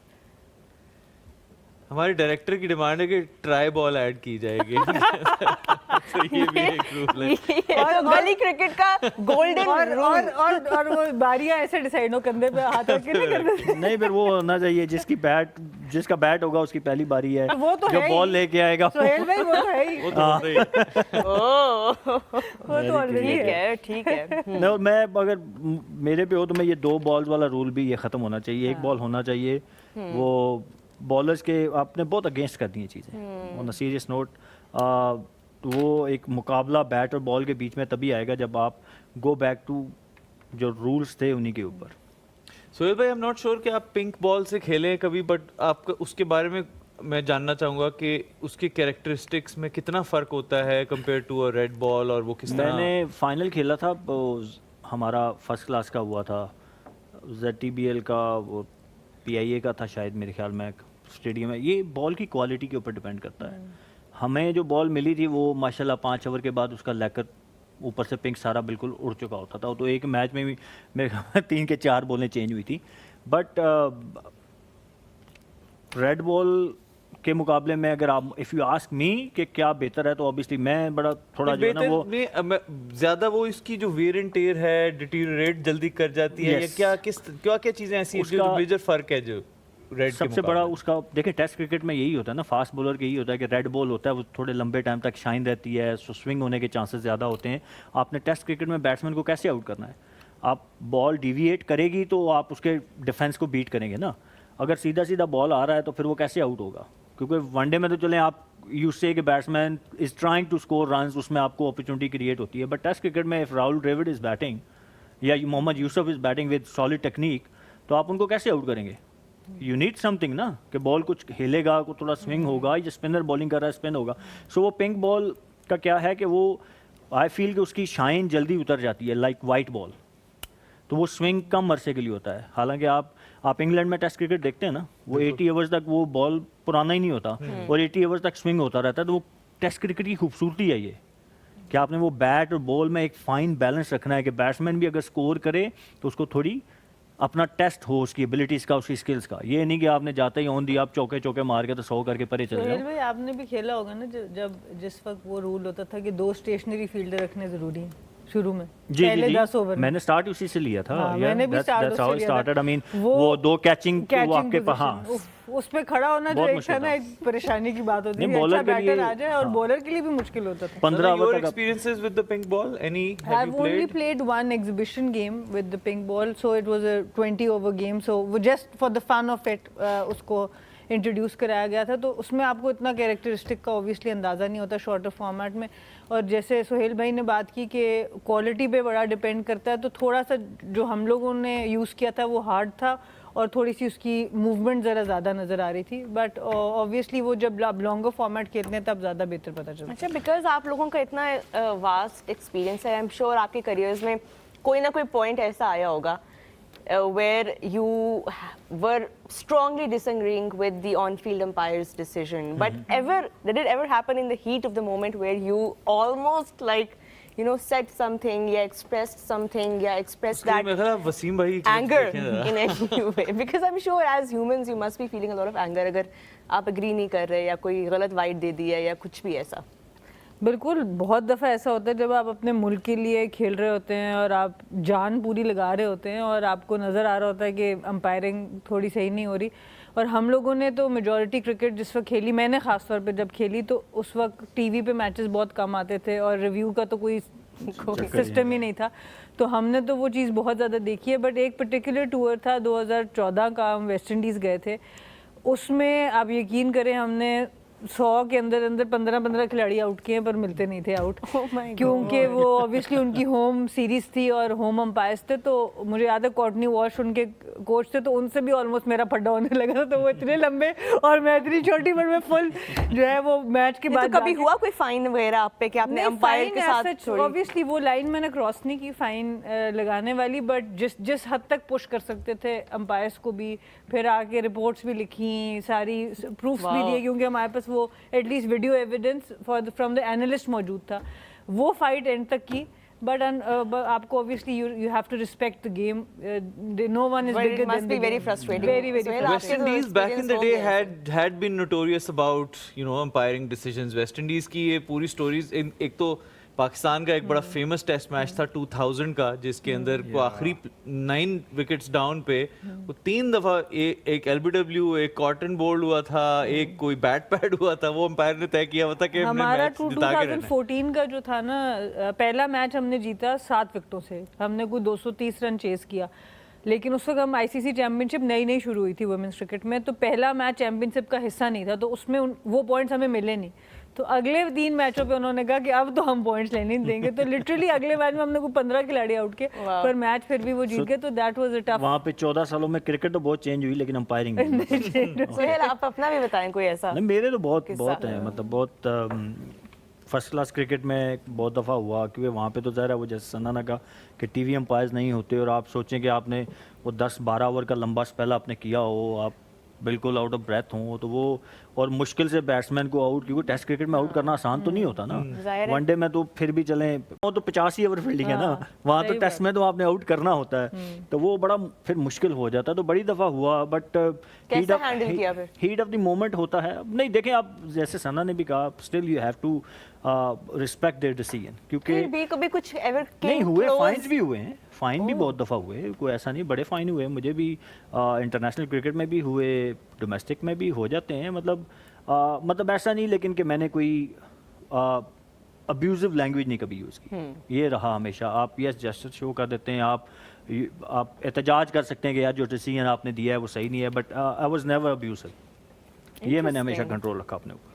S3: हमारे डायरेक्टर की डिमांड है कि ट्राई बॉल ऐड की जाएगी तो ये भी एक रूल है।
S2: ये तो गली क्रिकेट का गोल्डन
S5: और वो बारियां ऐसे डिसाइड हो कंधे पे हाथ रख के नहीं करते।
S4: नहीं, फिर वो होना चाहिए जिसका बैट होगा उसकी पहली बारी है,
S5: वो तो
S4: जो
S5: है ही।
S4: बॉल लेके आएगा
S5: सोहेल भाई वो तो है ही,
S3: वो तो होता ही है।
S5: वो तो ऑलरेडी
S2: ठीक
S5: है।
S2: है, ठीक है।
S4: नहीं, और मैं अगर मेरे पे हो तो मैं ये 2 बॉल्स वाला रूल भी ये ख़त्म होना चाहिए। एक बॉल होना चाहिए, वो बॉलर्स के आपने बहुत अगेंस्ट कर दी हैं चीज़ें। ऑन अ सीरियस नोट, वो एक मुकाबला बैट और बॉल के बीच में तभी आएगा जब आप गो बैक टू जो रूल्स थे उन्हीं के ऊपर।
S3: सोहेल भाई, आई एम नॉट श्योर कि आप पिंक बॉल से खेले हैं कभी, बट आपका उसके बारे में मैं जानना चाहूंगा कि उसके कैरेक्टरिस्टिक्स में कितना फ़र्क होता है compare to a red ball, और वो किस तरह।
S4: मैंने फाइनल खेला था, वो हमारा फर्स्ट क्लास का हुआ था, ZTBL का, वो PIA का था शायद मेरे ख्याल में, स्टेडियम में। ये बॉल की क्वालिटी के ऊपर डिपेंड करता है। हमें जो बॉल मिली थी वो माशाल्लाह 5 ओवर के बाद उसका लैकर ऊपर से पिंक सारा बिल्कुल उड़ चुका होता था। तो एक मैच में भी मेरे ख्याल में 3 के 4 बॉलें चेंज हुई थी। बट रेड बॉल के मुकाबले में अगर आप इफ़ यू आस्क मी कि क्या बेहतर है, तो ऑब्वियसली मैं बड़ा थोड़ा जो है ना वो
S3: ज्यादा वो इसकी जो वेयर एंड टेयर है, डिटीरियरेट जल्दी कर जाती है,
S4: Yes.
S3: या क्या चीजें ऐसी हैं जो मेजर फर्क है जो रेड
S4: सबसे बड़ा उसका देखिए, टेस्ट क्रिकेट में यही होता है ना, फास्ट बॉलर के यही होता है कि रेड बॉल होता है वो थोड़े लंबे टाइम तक शाइन रहती है, सो स्विंग होने के चांसेस ज़्यादा होते हैं। आपने टेस्ट क्रिकेट में बैट्समैन को कैसे आउट करना है? आप बॉल डिविएट करेगी तो आप उसके डिफेंस को बीट करेंगे ना। अगर सीधा सीधा बॉल आ रहा है तो फिर वो कैसे आउट होगा? क्योंकि वनडे में तो चलें आप यू से कि batsman is trying to score runs, उसमें आपको अपॉर्चुनिटी क्रिएट होती है। बट टेस्ट क्रिकेट में if Rahul Dravid is batting या Mohammad Yousuf is batting with solid technique, तो आप उनको कैसे आउट करेंगे? यू नीड समथिंग ना, कि बॉल कुछ हिलेगा, कुछ थोड़ा स्विंग होगा, या स्पिनर बॉलिंग कर रहा है स्पिन होगा। सो वो पिंक बॉल का क्या है कि वो आई फील कि उसकी शाइन जल्दी उतर जाती है लाइक वाइट बॉल, तो वो स्विंग कम अरसे के लिए होता है। हालांकि आप इंग्लैंड में टेस्ट क्रिकेट देखते हैं ना, वो 80 ओवर्स तक वो बॉल पुराना ही नहीं होता और 80 ओवर्स तक स्विंग होता रहता है। तो वो टेस्ट क्रिकेट की खूबसूरती है ये, कि आपने वो बैट और बॉल में एक फाइन बैलेंस रखना है कि बैट्समैन भी अगर स्कोर करे तो उसको थोड़ी अपना टेस्ट हो उसकी एबिलिटीज़ का, उसकी स्किल्स का। ये नहीं कि आपने जाते ही ऑन दिया, आप चौके चौके मार के तो 100 करके परे चले
S5: सोहेल
S4: जाओ।
S5: भाई, आपने भी खेला होगा ना जब जिस वक्त वो रूल होता था कि 2 स्टेशनरी फील्डर रखने जरूरी हैं शुरू में,
S4: जी
S5: पहले
S4: जी
S5: 10 ओवर में।
S4: मैंने स्टार्ट उसी से लिया था।
S5: हाँ, मैंने भी start उससे लिया था।
S4: स्टार्टेड। आई मीन वो 2 कैचिंग वो आपके पास, हाँ
S5: उस पे खड़ा होना जो
S4: बहुत
S5: एक
S4: मुश्किल
S5: था ना,
S4: था।
S5: एक परेशानी की बात होती
S4: नहीं,
S5: थी।
S4: बॉलर
S5: अच्छा
S4: के लिए-
S5: बैटर आ जाए, और
S4: हाँ।
S5: बॉलर के लिए भी मुश्किल होता था।
S4: 15
S3: योर
S4: ओवर तक
S3: experiences with the pink ball, any have
S5: I've
S3: you
S5: only
S3: played?
S5: played one exhibition game with the pink ball, so it was a 20 over game. So just for the fun of it, उसको introduce कराया गया था। तो उसमें आपको इतना characteristic का obviously अंदाज़ा नहीं होता शॉर्टर फॉर्मेट में। और जैसे सोहेल भाई ने बात की कि क्वालिटी पे बड़ा डिपेंड करता है, तो थोड़ा सा जो हम लोगों ने यूज़ किया था वो हार्ड था और थोड़ी सी उसकी मूवमेंट ज़रा ज़्यादा नज़र आ रही थी। बट ऑब्वियसली वो जब आप लॉन्गर फॉर्मेट खेलते हैं तब ज़्यादा बेहतर पता चलता है।
S2: अच्छा, बिकॉज आप लोगों का इतना वास्ट एक्सपीरियंस है, आई एम श्योर आपके करियर्स में कोई ना कोई पॉइंट ऐसा आया होगा where you were strongly disagreeing with the on-field umpire's decision. But did it ever happen in the heat of the moment where you almost said something, yeah, expressed something, yeah, expressed that
S3: मेरे ख्याल वसीम भाई की
S2: anger
S3: देखें जरा।
S2: in any way? Because I'm sure as humans you must be feeling a lot of anger अगर आप agree नहीं कर रहे या कोई गलत वाइट दे दिया या कुछ भी ऐसा।
S5: बिल्कुल, बहुत दफ़ा ऐसा होता है जब आप अपने मुल्क के लिए खेल रहे होते हैं और आप जान पूरी लगा रहे होते हैं और आपको नज़र आ रहा होता है कि अंपायरिंग थोड़ी सही नहीं हो रही। और हम लोगों ने तो मेजॉरिटी क्रिकेट जिस वक्त खेली, मैंने ख़ास तौर पे जब खेली, तो उस वक्त टीवी पे मैचेस बहुत कम आते थे और रिव्यू का तो कोई सिस्टम ही नहीं था। तो हमने तो वो चीज़ बहुत ज़्यादा देखी है। बट एक पर्टिकुलर टूर था 2014 का, हम वेस्ट इंडीज़ गए थे। उसमें आप यकीन करें हमने 100 के अंदर 15 खिलाड़ी आउट किए पर मिलते नहीं थे आउट। क्योंकि वो ऑब्वियसली उनकी होम सीरीज थी और होम अंपायर्स थे। तो मुझे याद है कॉर्टनी वॉश उनके कोच थे, तो उनसे भी ऑलमोस्ट मेरा फड्डा होने लगा था। तो वो इतने लंबे और मैं इतनी छोटी, बट मैं फुल जो है वो मैच के बाद
S2: तो कभी हुआ कोई फाइन वगैरह आप पे कि आपने अंपायर के साथ छोड़ी?
S5: ऑब्वियसली वो लाइन मैंने क्रॉस नहीं की फाइन लगाने वाली, बट जिस हद तक पुश कर सकते थे अंपायर्स को भी, फिर आके रिपोर्ट्स भी लिखी, सारी प्रूफ्स भी दिए, क्योंकि हमारे पास वो at least video evidence from the analyst मौजूद था। वो फाइट एंड तक की। But आपको obviously you have to respect the game. No one is
S2: But
S5: bigger
S2: it must
S5: than
S2: be
S5: the
S2: very
S5: game.
S2: frustrating.
S5: Very, very
S2: Sohail,
S5: frustrating.
S2: आपके
S3: West
S2: तो
S3: Indies back in the
S2: experience
S3: day
S2: हो गया
S3: had been notorious about umpiring decisions. West Indies की ये पूरी stories एक तो पाकिस्तान का एक बड़ा फेमस टेस्ट मैच था 2000 का, जिसके अंदर वो आखिरी 9 विकेट्स डाउन पे वो 3 दफा एक एलबीडब्ल्यू, एक कॉटन बोल्ड हुआ था, एक कोई बैट पैड हुआ था, वो अंपायर ने तय किया हुआ था कि हमने
S5: हमारा
S3: मैच जिता के रहना है।
S5: 2014 का जो था ना, पहला मैच हमने जीता 7 विकेटों से, हमने कोई 230 रन चेस किया, लेकिन उस वक्त हम आईसीसी चैंपियनशिप नई शुरू हुई थी वुमेन्स क्रिकेट में, तो पहला मैच चैंपियनशिप का हिस्सा नहीं था, तो उसमें वो पॉइंट्स हमें मिले नहीं। तो अगले 3 मैचों पे उन्होंने कहा कि अब तो हम पॉइंट्स लेने नहीं देंगे, तो लिटरली अगले मैच में हमने कोई 15 खिलाड़ी आउट किए, पर मैच फिर भी वो जीत गए, तो दैट वाज अ टफ।
S4: वहाँ पे 14 सालों में क्रिकेट तो बहुत चेंज हुई, लेकिन अंपायरिंग नहीं।
S2: सोहेल, आप अपना भी बताएं कोई ऐसा।
S4: नहीं, मेरे तो बहुत
S2: किस्सा।
S4: हैं, मतलब बहुत फर्स्ट क्लास क्रिकेट में बहुत दफ़ा हुआ, क्योंकि वहाँ पे तो ज़ाहिर है वो जैसे सना ने कहा कि टीवी अंपायर्स नहीं होते, और आप सोचें कि आपने वो 10-12 ओवर का लंबा स्पेल आपने किया हो, आप बिल्कुल आउट ऑफ ब्रेथ हो, तो वो और मुश्किल से बैट्समैन को आउट, क्योंकि टेस्ट क्रिकेट में आउट करना आसान तो नहीं होता ना।
S2: जाहिर है।
S4: वनडे में तो फिर भी चलें, वो तो 85 ओवर फील्डिंग है ना, वहाँ तो टेस्ट में तो आपने आउट करना होता है, तो वो बड़ा फिर मुश्किल हो जाता है। तो बड़ी दफ़ा हुआ, बट
S2: कैसे हैंडल किया फिर?
S4: हीट ऑफ द मोमेंट होता है। अब नहीं, देखें आप, जैसे सना ने भी कहा, still you have to respect their decision, क्योंकि
S2: फिर भी कभी कुछ एवर
S4: नहीं हुए, फाइन्स भी हुए हैं, फाइन भी बहुत दफ़ा हुए, कोई ऐसा नहीं, बड़े फाइन हुए, मुझे भी इंटरनेशनल क्रिकेट में भी हुए, डोमेस्टिक में भी हो जाते हैं, मतलब ऐसा नहीं, लेकिन कि मैंने कोई अब्यूजिव लैंग्वेज नहीं कभी यूज़ की। ये रहा हमेशा। आप यस जेस्चर शो कर देते हैं, आप एहतजाज कर सकते हैं कि यार जो डिसीजन आपने दिया है वो सही नहीं है, but I was never abusive. ये मैंने हमेशा कंट्रोल रखा अपने ऊपर।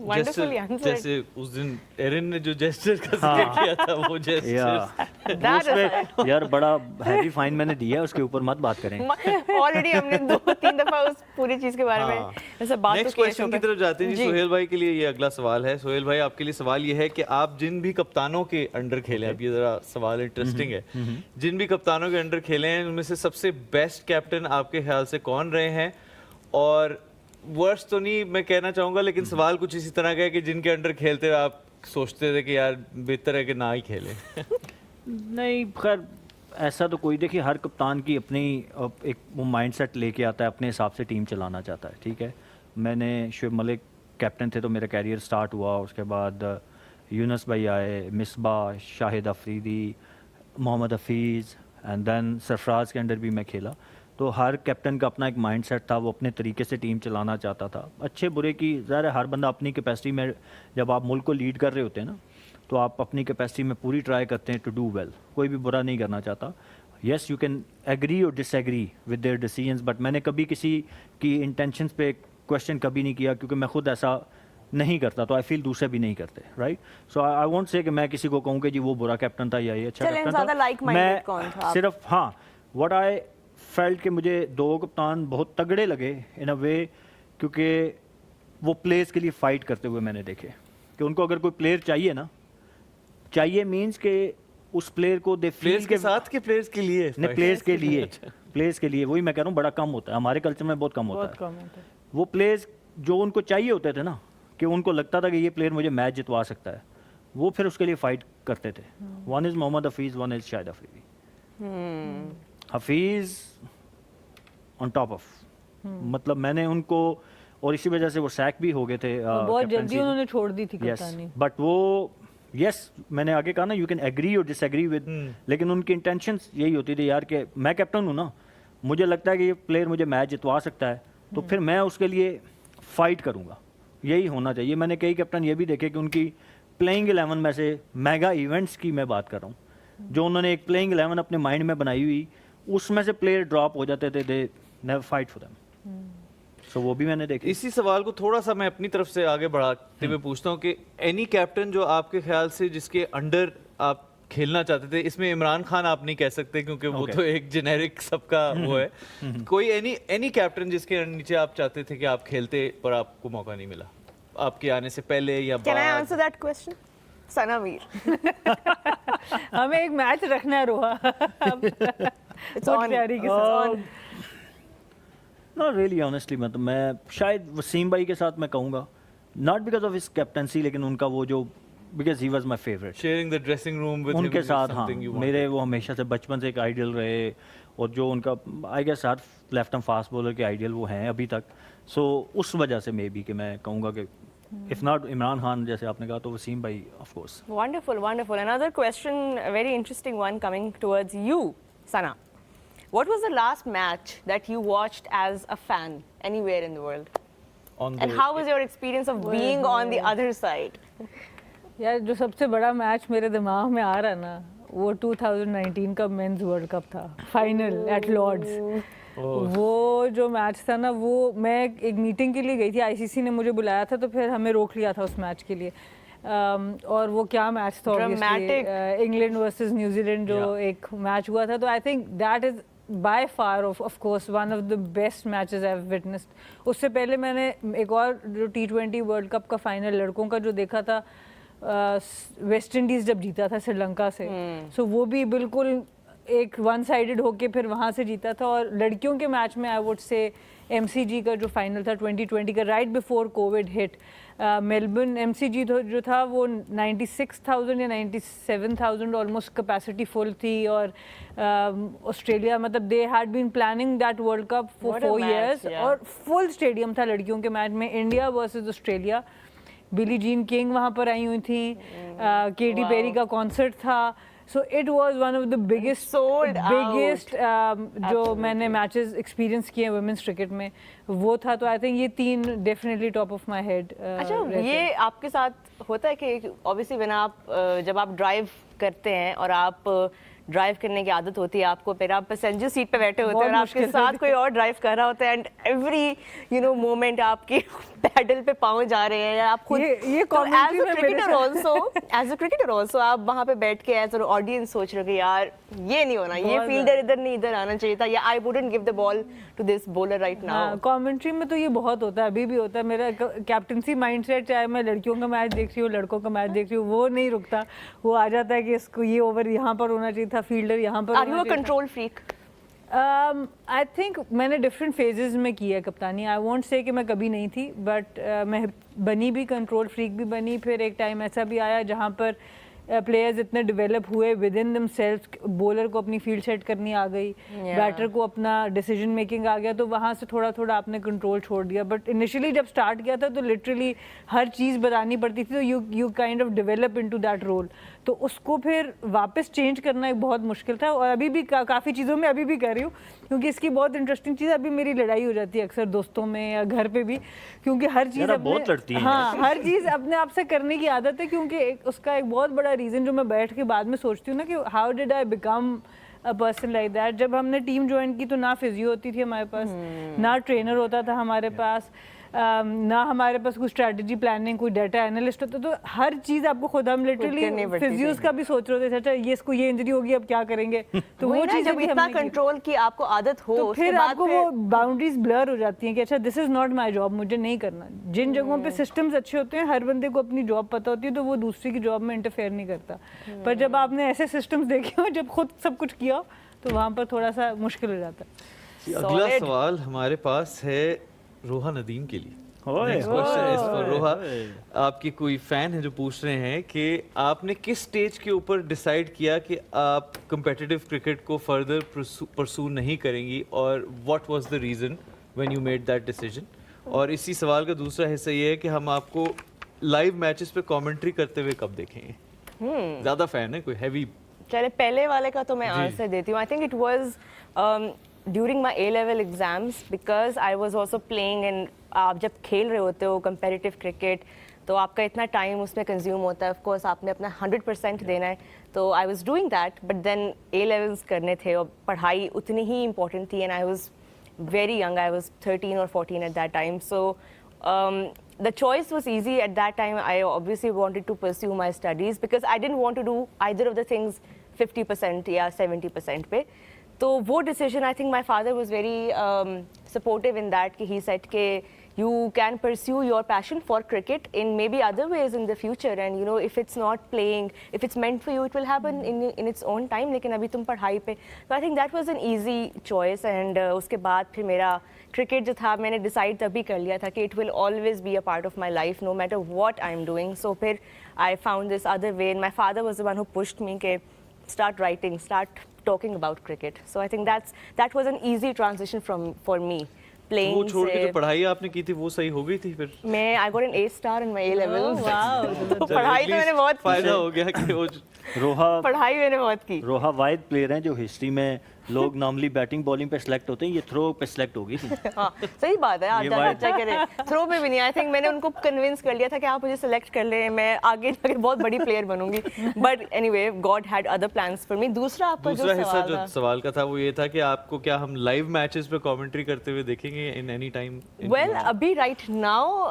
S2: Wonderfully answered.
S3: जैसे उस दिन एरिन ने जो जेस्चर का जिक्र किया था, वो जेस्चर
S2: That
S4: उसपे यार बड़ा हैवी फाइन मैंने दिया है, उसके ऊपर मत बात करें।
S2: ऑलरेडी हमने 2-3 दफा उस पूरी चीज के बारे में ऐसे बात तो
S3: नेक्स्ट
S2: की है
S3: क्वेश्चन
S2: show
S3: की
S2: पे।
S3: तरफ जाते हैं जी। सोहेल भाई के लिए ये अगला सवाल है। सोहेल भाई, आपके लिए सवाल ये है कि आप जिन भी कप्तानों के अंडर खेले, अब ये जरा सवाल इंटरेस्टिंग है, जिन भी कप्तानों के अंडर खेले हैं उनमें से सबसे बेस्ट कैप्टन आपके ख्याल से कौन रहे हैं? और वर्स्ट तो नहीं मैं कहना चाहूंगा, लेकिन सवाल कुछ इसी तरह का है कि जिनके अंडर खेलते हुए आप सोचते थे कि यार बेहतर है कि ना ही खेले।
S4: नहीं, खैर ऐसा तो कोई, देखिए हर कप्तान की अपनी एक वो माइंडसेट लेके आता है, अपने हिसाब से टीम चलाना चाहता है, ठीक है। मैंने शुएब मलिक कैप्टन थे तो मेरा कैरियर स्टार्ट हुआ, उसके बाद यूनस भाई आए, मिसबा, शाहिद अफरीदी, मोहम्मद हफीज़, एंड देन सरफराज के अंडर भी मैं खेला। तो हर कैप्टन का अपना एक माइंडसेट था, वो अपने तरीके से टीम चलाना चाहता था। अच्छे बुरे की ज़ाहिर है, हर बंदा अपनी कैपेसिटी में, जब आप मुल्क को लीड कर रहे होते हैं ना, तो आप अपनी कैपेसिटी में पूरी ट्राई करते हैं टू डू वेल, कोई भी बुरा नहीं करना चाहता। येस, यू कैन एग्री और disagree with their decisions, but मैंने कभी किसी की इंटेंशंस पे क्वेश्चन कभी नहीं किया, क्योंकि मैं खुद ऐसा नहीं करता, तो आई फील दूसरे भी नहीं करते, right. So I won't say कि मैं किसी को कहूँ कि जी वो बुरा कैप्टन था या ये अच्छा
S2: चलें,
S4: कैप्टन
S2: ज़्यादा
S4: था।
S2: like-minded कौन था आप?
S4: सिर्फ हाँ, व्हाट आई फेल्ट कि मुझे 2 कप्तान बहुत तगड़े लगे इन अ वे, क्योंकि वो प्लेयर्स के लिए फाइट करते हुए मैंने देखे कि उनको अगर कोई प्लेयर चाहिए ना, चाहिए मींस के उस प्लेयर को दे
S3: प्लेयर्स के साथ के प्लेयर्स के लिए
S4: नहीं, प्लेयर्स के लिए, प्लेयर्स के लिए, वही मैं कह रहा हूँ, बड़ा कम होता है हमारे कल्चर में, बहुत कम होता है। वो प्लेयर्स जो उनको चाहिए होते थे ना, कि उनको लगता था कि ये प्लेयर मुझे मैच जितवा सकता है, वो फिर उसके लिए फाइट करते थे। One is Mohammad Hafeez, one is Shahid Afridi. Hafeez on top of, मतलब मैंने उनको, और इसी वजह से वो सैक भी हो गए थे
S5: बहुत जल्दी उन्होंने छोड़ दी थी
S4: यस,
S5: कप्तानी।
S4: बट वो यस, मैंने आगे कहा ना, यू कैन एग्री और डिसएग्री विद, लेकिन उनकी इंटेंशंस यही होती थी यार कि मैं कैप्टन हूँ ना, मुझे लगता है कि ये प्लेयर मुझे मैच जितवा सकता है, तो फिर मैं उसके लिए फाइट करूँगा, यही होना चाहिए। मैंने कई कैप्टन ये भी देखे कि उनकी प्लेइंग 11 में से मेगा इवेंट्स की मैं बात कर रहा हूँ, जो उन्होंने एक प्लेइंग 11 अपने माइंड में बनाई हुई, उसमें से प्लेयर ड्रॉप हो जाते थे, they never fight for them. So वो भी मैंने देखी।
S3: इसी सवाल को थोड़ा सा मैं अपनी तरफ से आगे बढ़ाते हुए पूछता हूँ कि एनी कैप्टन जो आपके ख्याल से जिसके अंडर आप खेलना चाहते थे, इसमें इमरान खान आप नहीं कह सकते क्योंकि वो तो एक जेनेरिक सबका वो है, कोई एनी कैप्टन जिसके नीचे आप चाहते थे कि आप खेलते पर आपको मौका नहीं मिला आपके आने से पहले या
S2: Can I
S3: बाद?
S2: answer that question? सनावीर।
S5: हमें एक मैच रखना है रोहा।
S2: It's on.
S5: तैयारी के साथ।
S4: नॉट रियली ऑनेस्टली, मतलब मैं शायद वसीम भाई के साथ मैं कहूँगा, not because of his captaincy, लेकिन उनका वो जो because he was my favourite.
S3: Sharing the dressing room with him
S4: उनके
S3: is
S4: साथ हाँ,
S3: something you wanted.
S4: मेरे वो हमेशा से बचपन से एक आइडियल रहे, और जो उनका आई गेस हर लेफ्ट आर्म फास्ट बॉलर के आइडियल वो हैं अभी तक। सो उस वजह से मे बी कि मैं कहूँगा कि इफ़ नॉट इमरान खान जैसे आपने कहा तो वसीम भाई of course.
S2: Wonderful, wonderful. Another question, a very interesting one coming towards you, Sana. What was the last match that you watched as a fan anywhere in the world?
S3: On
S2: And how was your experience of being on the other side?
S5: यार जो सबसे बड़ा match मेरे दिमाग में आ रहा ना, वो 2019 का मेंस वर्ल्ड कप था, फाइनल एट लॉर्ड्स। वो जो मैच था ना, वो मैं एक मीटिंग के लिए गई थी, आईसीसी ने मुझे बुलाया था, तो फिर हमें रोक लिया था उस मैच के लिए। और वो क्या मैच था, इंग्लैंड वर्सेस न्यूजीलैंड जो एक मैच हुआ था, तो I think that is by far of course one of the best matches I have witnessed. उससे पहले मैंने एक और जो T20 वर्ल्ड कप का फाइनल लड़कों का जो देखा था, वेस्ट इंडीज जब जीता था श्रीलंका से, सो वो भी बिल्कुल एक वन साइडेड होके फिर वहाँ से जीता था। और लड़कियों के मैच में आई वुड से MCG का जो फाइनल था 2020 का, right before Covid hit, Melbourne MCG जो था वो 96,000 या 97,000 ऑलमोस्ट कैपेसिटी फुल थी। और ऑस्ट्रेलिया, मतलब they had been planning that world cup for 4 years, और फुल स्टेडियम था लड़कियों के मैच में, India versus Australia. Billie Jean King वहाँ पर आई हुई थी, केटी पेरी का कॉन्सर्ट था। So it was one of the biggest जो मैंने मैचेस एक्सपीरियंस किए वुमेन्स क्रिकेट में, वो था। तो आई थिंक ये 3 definitely top of my head.
S2: अच्छा, ये आपके साथ होता है कि ऑब्वियसली व्हेन आप जब आप ड्राइव करते हैं और आप ड्राइव करने की आदत होती है आपको, फिर आप पैसेंजर सीट पे बैठे होते हैं और आपके साथ कोई और ड्राइव कर रहा होता है, एंड एवरी मोमेंट आपके पैडल पे पाँव जा रहे हैं, या आप खुद
S5: ये
S2: तो एज अ क्रिकेटर ऑल्सो आप वहाँ पे बैठ के एज एन ऑडियंस सोच रहे हो कि यार ये नहीं होना, ये फील्डर इधर नहीं इधर आना चाहिए था, या I wouldn't give the ball to this bowler right now.
S5: Commentary में तो ये बहुत होता है, अभी भी होता है। मेरा कैप्टनसी माइंडसेट, चाहे मैं लड़कियों का मैच देख रही हूँ, लड़कों का मैच देख रही हूँ, वो नहीं रुकता। वो आ जाता है कि इसको ये ओवर यहाँ पर होना चाहिए था, फील्डर यहाँ पर।
S2: Are you a control freak?
S5: I think मैंने डिफरेंट फेजेस में की है कप्तानी। आई वोंट से कि मैं कभी नहीं थी, बट मैं बनी भी, कंट्रोल फ्रीक भी बनी। फिर एक टाइम ऐसा भी आया जहाँ पर प्लेयर्स इतने डेवलप हुए विद इन देमसेल्व्स, बॉलर को अपनी फील्ड सेट करनी आ गई, बैटर को अपना डिसीजन मेकिंग आ गया, तो वहाँ से थोड़ा थोड़ा आपने कंट्रोल छोड़ दिया। बट इनिशियली जब स्टार्ट किया था तो लिटरली हर चीज़ बतानी पड़ती थी, तो you kind of develop into that role. तो उसको फिर वापस चेंज करना एक बहुत मुश्किल था, और अभी भी काफ़ी चीज़ों में अभी भी कर रही हूँ, क्योंकि इसकी बहुत इंटरेस्टिंग चीज़, अभी मेरी लड़ाई हो जाती है अक्सर दोस्तों में या घर पे भी, क्योंकि हर चीज़
S4: बहुत लड़ती हैं।
S5: हाँ, हर चीज़ अपने आप से करने की आदत है। क्योंकि उसका एक बहुत बड़ा रीज़न जो मैं बैठ के बाद में सोचती हूँ ना, कि how did I become a person like that. जब हमने टीम ज्वाइन की तो ना फिजियो होती थी हमारे पास, ना ट्रेनर होता था हमारे पास, ना हमारे पास कोई स्ट्रेटजी प्लानिंग, कोई डाटा एनालिस्ट होता, तो हर चीज़ आपको खुद, हम लिटरली फिजियोस का भी सोच रहे थे, अच्छा ये इसको ये इंजरी होगी अब क्या करेंगे। तो वो चीज़
S2: जब इतना कंट्रोल की आपको आदत हो,
S5: तो फिर आपको वो बाउंड्रीज ब्लर हो जाती हैं कि अच्छा this is not my job, मुझे नहीं करना। जिन जगहों पे सिस्टम्स अच्छे होते हैं, हर बंदे को अपनी जॉब पता होती है, तो वो दूसरी की जॉब में इंटरफेयर नहीं करता। पर जब आपने ऐसे सिस्टम्स देखे हो, जब खुद सब कुछ किया, तो वहाँ पर थोड़ा सा मुश्किल हो जाता है।
S3: अगला सवाल हमारे पास है रोहा नदीम के लिए। Next question is for रोहा। आपकी कोई फैन है जो पूछ रहे हैं कि आपने किस स्टेज के ऊपर डिसाइड किया कि आप competitive क्रिकेट को फर्दर परसू नहीं करेंगी, और what was the reason when you made that decision? और इसी सवाल का दूसरा हिस्सा ये है कि हम आपको लाइव मैचेस पे कमेंट्री करते हुए कब देखेंगे? ज्यादा फैन है कोई हैवी?
S2: चले पहले वाले का तो मैं आंसर देती हूँ। I think it was during my A-level exams, because I was also playing, and आप जब खेल रहे होते हो कंपेटिटिव क्रिकेट, तो आपका इतना टाइम उसमें कंज्यूम होता है, ऑफकोर्स आपने अपना 100% देना है। तो I was doing that, but then A-levels करने थे और पढ़ाई उतनी ही इंपॉर्टेंट थी, and I was very young, I was 13 or 14 at that time. So the choice was easy at that time. I obviously wanted to pursue my studies because I didn't want to do either of the things 50% या 70% पे। तो वो decision, I think my father was very supportive in that, कि he said कि you can pursue your passion for cricket in maybe other ways in the future, and you know, if it's not playing, if it's meant for you, it will happen in its own time. लेकिन अभी तुम पढ़ाई पे, so I think that was an easy choice, and उसके बाद फिर मेरा cricket जो था मैंने decide तभी कर लिया था कि it will always be a part of my life no matter what I'm doing. So फिर I found this other way, and my father was the one who pushed me कि start writing, start talking about cricket. So I think that was an easy transition for me. Playing
S3: वो छोड़ के
S2: से
S3: जो पढ़ाई आपने की थी वो सही हो गई थी फिर?
S2: मैं I got an A star in my A levels. तो
S3: चलो,
S2: पढ़ाई
S3: at
S2: तो मैंने
S3: least
S2: बहुत
S3: फायदा हो गया कि वो
S4: रोहा
S2: पढ़ाई मैंने बहुत की.
S4: रोहा वाहिद प्लेयर हैं जो हिस्ट्री में लोग नॉर्मली बैटिंग बॉलिंग पे सिलेक्ट होते हैं, ये थ्रो पे सिलेक्ट हो गई थी।
S2: हाँ सही बात है, आप
S4: ये
S2: ज़्यादा
S4: वाइड।
S2: अच्छा करें. थ्रो पे भी नहीं, आई थिंक मैंने उनको कन्विंस कर लिया था कि आप मुझे सेलेक्ट कर लें, मैं आगे जाके बहुत बड़ी प्लेयर बनूंगी. But anyway God had other plans for me. दूसरा आपका
S3: दूसरा
S2: जो
S3: हिस्सा
S2: सवाल
S3: जो
S2: था,
S3: सवाल का था वो ये था कि आपको क्या हम लाइव मैचेस पे कमेंट्री करते हुए देखेंगे इन एनी टाइम?
S2: वेल अभी राइट नाउ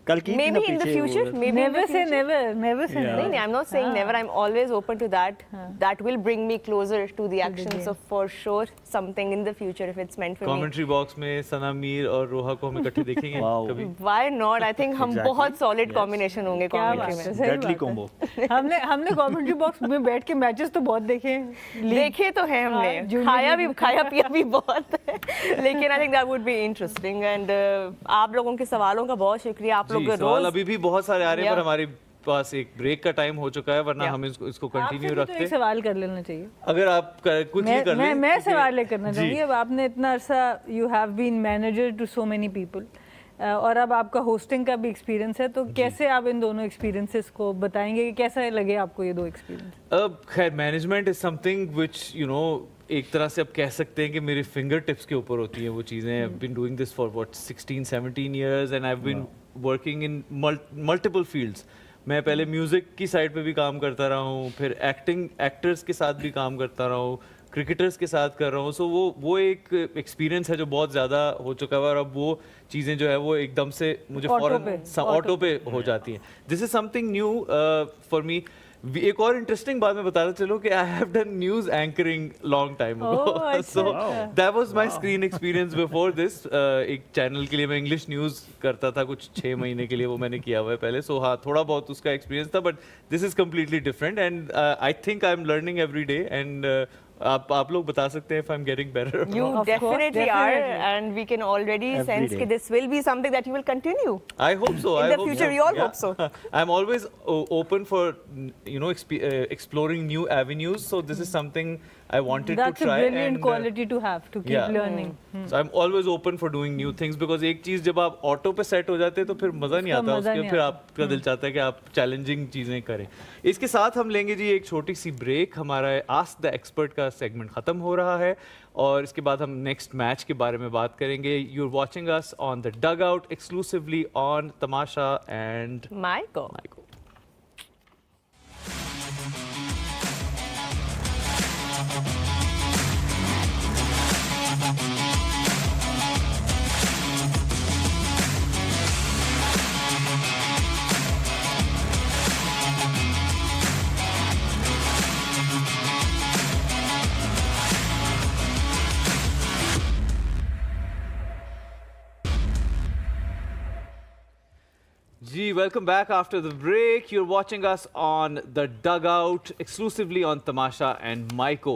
S4: कल की थी
S2: मे
S4: ना
S2: बी इन द
S4: पीछे वो
S2: future, may be
S5: Never say never, never say
S4: Yeah.
S5: never.
S2: नहीं, I'm not saying never. I'm always open to that. That will bring me closer to the action.
S5: game.
S2: So for sure, something in the future if it's meant for me.
S3: Commentary box में सना मीर और रोहा को हम इकट्ठे देखेंगे
S4: Wow.
S3: कभी?
S2: Why not? I think हम
S4: Exactly.
S2: बहुत solid
S4: Yes.
S2: combination होंगे
S5: क्या
S2: commentary
S5: बात है,
S2: में.
S5: सही
S4: डेडली
S5: बात है।
S4: कॉम्बो।
S5: हमने कमेंट्री बॉक्स में बैठ के मैचेस तो बहुत देखे हैं।
S2: देखे तो है
S5: हाँ,
S2: हमने,
S5: junior
S2: खाया पिया भी बहुत है. लेकिन I think that would be interesting. And आप लोगों के सवालों का बहुत शुक्रिया. आप लोग
S3: जी, सवाल
S2: रोज
S3: अभी भी बहुत सारे आ रहे हैं
S2: Yeah.
S3: पर हमारे पास एक ब्रेक का टाइम हो चुका है, वरना
S2: Yeah.
S3: हम इसको
S5: आपसे
S3: कंटिन्यू
S5: भी तो
S3: रखते
S5: एक सवाल कर लेना चाहिए।
S3: अगर आप क्विकली कर लें
S5: मैं
S3: क्योंकि-
S5: सवाल करना
S3: जी।
S5: चाहूँगी। अब आपने इतना अरसा you have been manager to so many people और अब आपका होस्टिंग का भी एक्सपीरियंस है, तो कैसे आप इन दोनों एक्सपीरियंसेस को बताएंगे कि कैसा लगे आपको ये दो एक्सपीरियंस?
S3: अब खैर management is something which you know एक तरह से अब कह सकते हैं कि मेरे फिंगर टिप्स के ऊपर होती हैं वो चीज़ें. I have been doing this for what 16-17 years and I have been working in multiple fields. मैं पहले म्यूज़िक की साइड पे भी काम करता रहा हूँ, फिर एक्टर्स के साथ भी काम करता रहा हूँ, क्रिकेटर्स के साथ कर रहा हूँ. सो वो एक एक्सपीरियंस है जो बहुत ज़्यादा हो चुका है और अब वो चीज़ें जो है वो एकदम से मुझे फ़ौरन ऑटो पे हो जाती हैं. This is something new for me. एक और इंटरेस्टिंग बात मैं बताता चलूं कि I have done news anchoring long time ago. So that was my screen experience before this. एक चैनल के लिए मैं इंग्लिश न्यूज़ करता था कुछ 6 महीने के लिए, वो मैंने किया हुआ है पहले. सो हाँ, थोड़ा बहुत उसका एक्सपीरियंस था, but this is completely different and I think I am learning every day. And आप लोग बता सकते हैं if I'm getting better.
S2: You
S5: Of course,
S2: definitely are,
S5: definitely.
S2: and we can already
S4: Every
S2: sense
S4: day.
S2: that this will be something that you will continue.
S3: I hope so.
S2: In
S3: I
S2: the
S3: hope
S2: future,
S3: so.
S2: we all hope so.
S3: I'm always open for exploring new avenues. So this is something I wanted
S5: That's
S3: to
S5: a
S3: try.
S5: brilliant
S3: and,
S5: quality to have, to keep
S3: yeah.
S5: learning.
S3: So I'm always open for doing new things because एक चीज जब आप auto पे set हो जाते हैं तो फिर मजा नहीं
S5: उसका
S3: आता
S5: मजा
S3: उसके,
S5: नहीं
S3: फिर
S5: आता।
S3: आपका दिल चाहता है कि आप चैलेंजिंग चीजें करें. इसके साथ हम लेंगे जी एक छोटी सी ब्रेक. हमारा आस्क द एक्सपर्ट का सेगमेंट खत्म हो रहा है और इसके बाद हम नेक्स्ट मैच के बारे में बात करेंगे. You are watching us on the dugout exclusively on Tamasha and
S2: My God.
S3: माइको. Gee, welcome back after the break. You're watching us on The Dugout, exclusively on Tamasha and Maiko.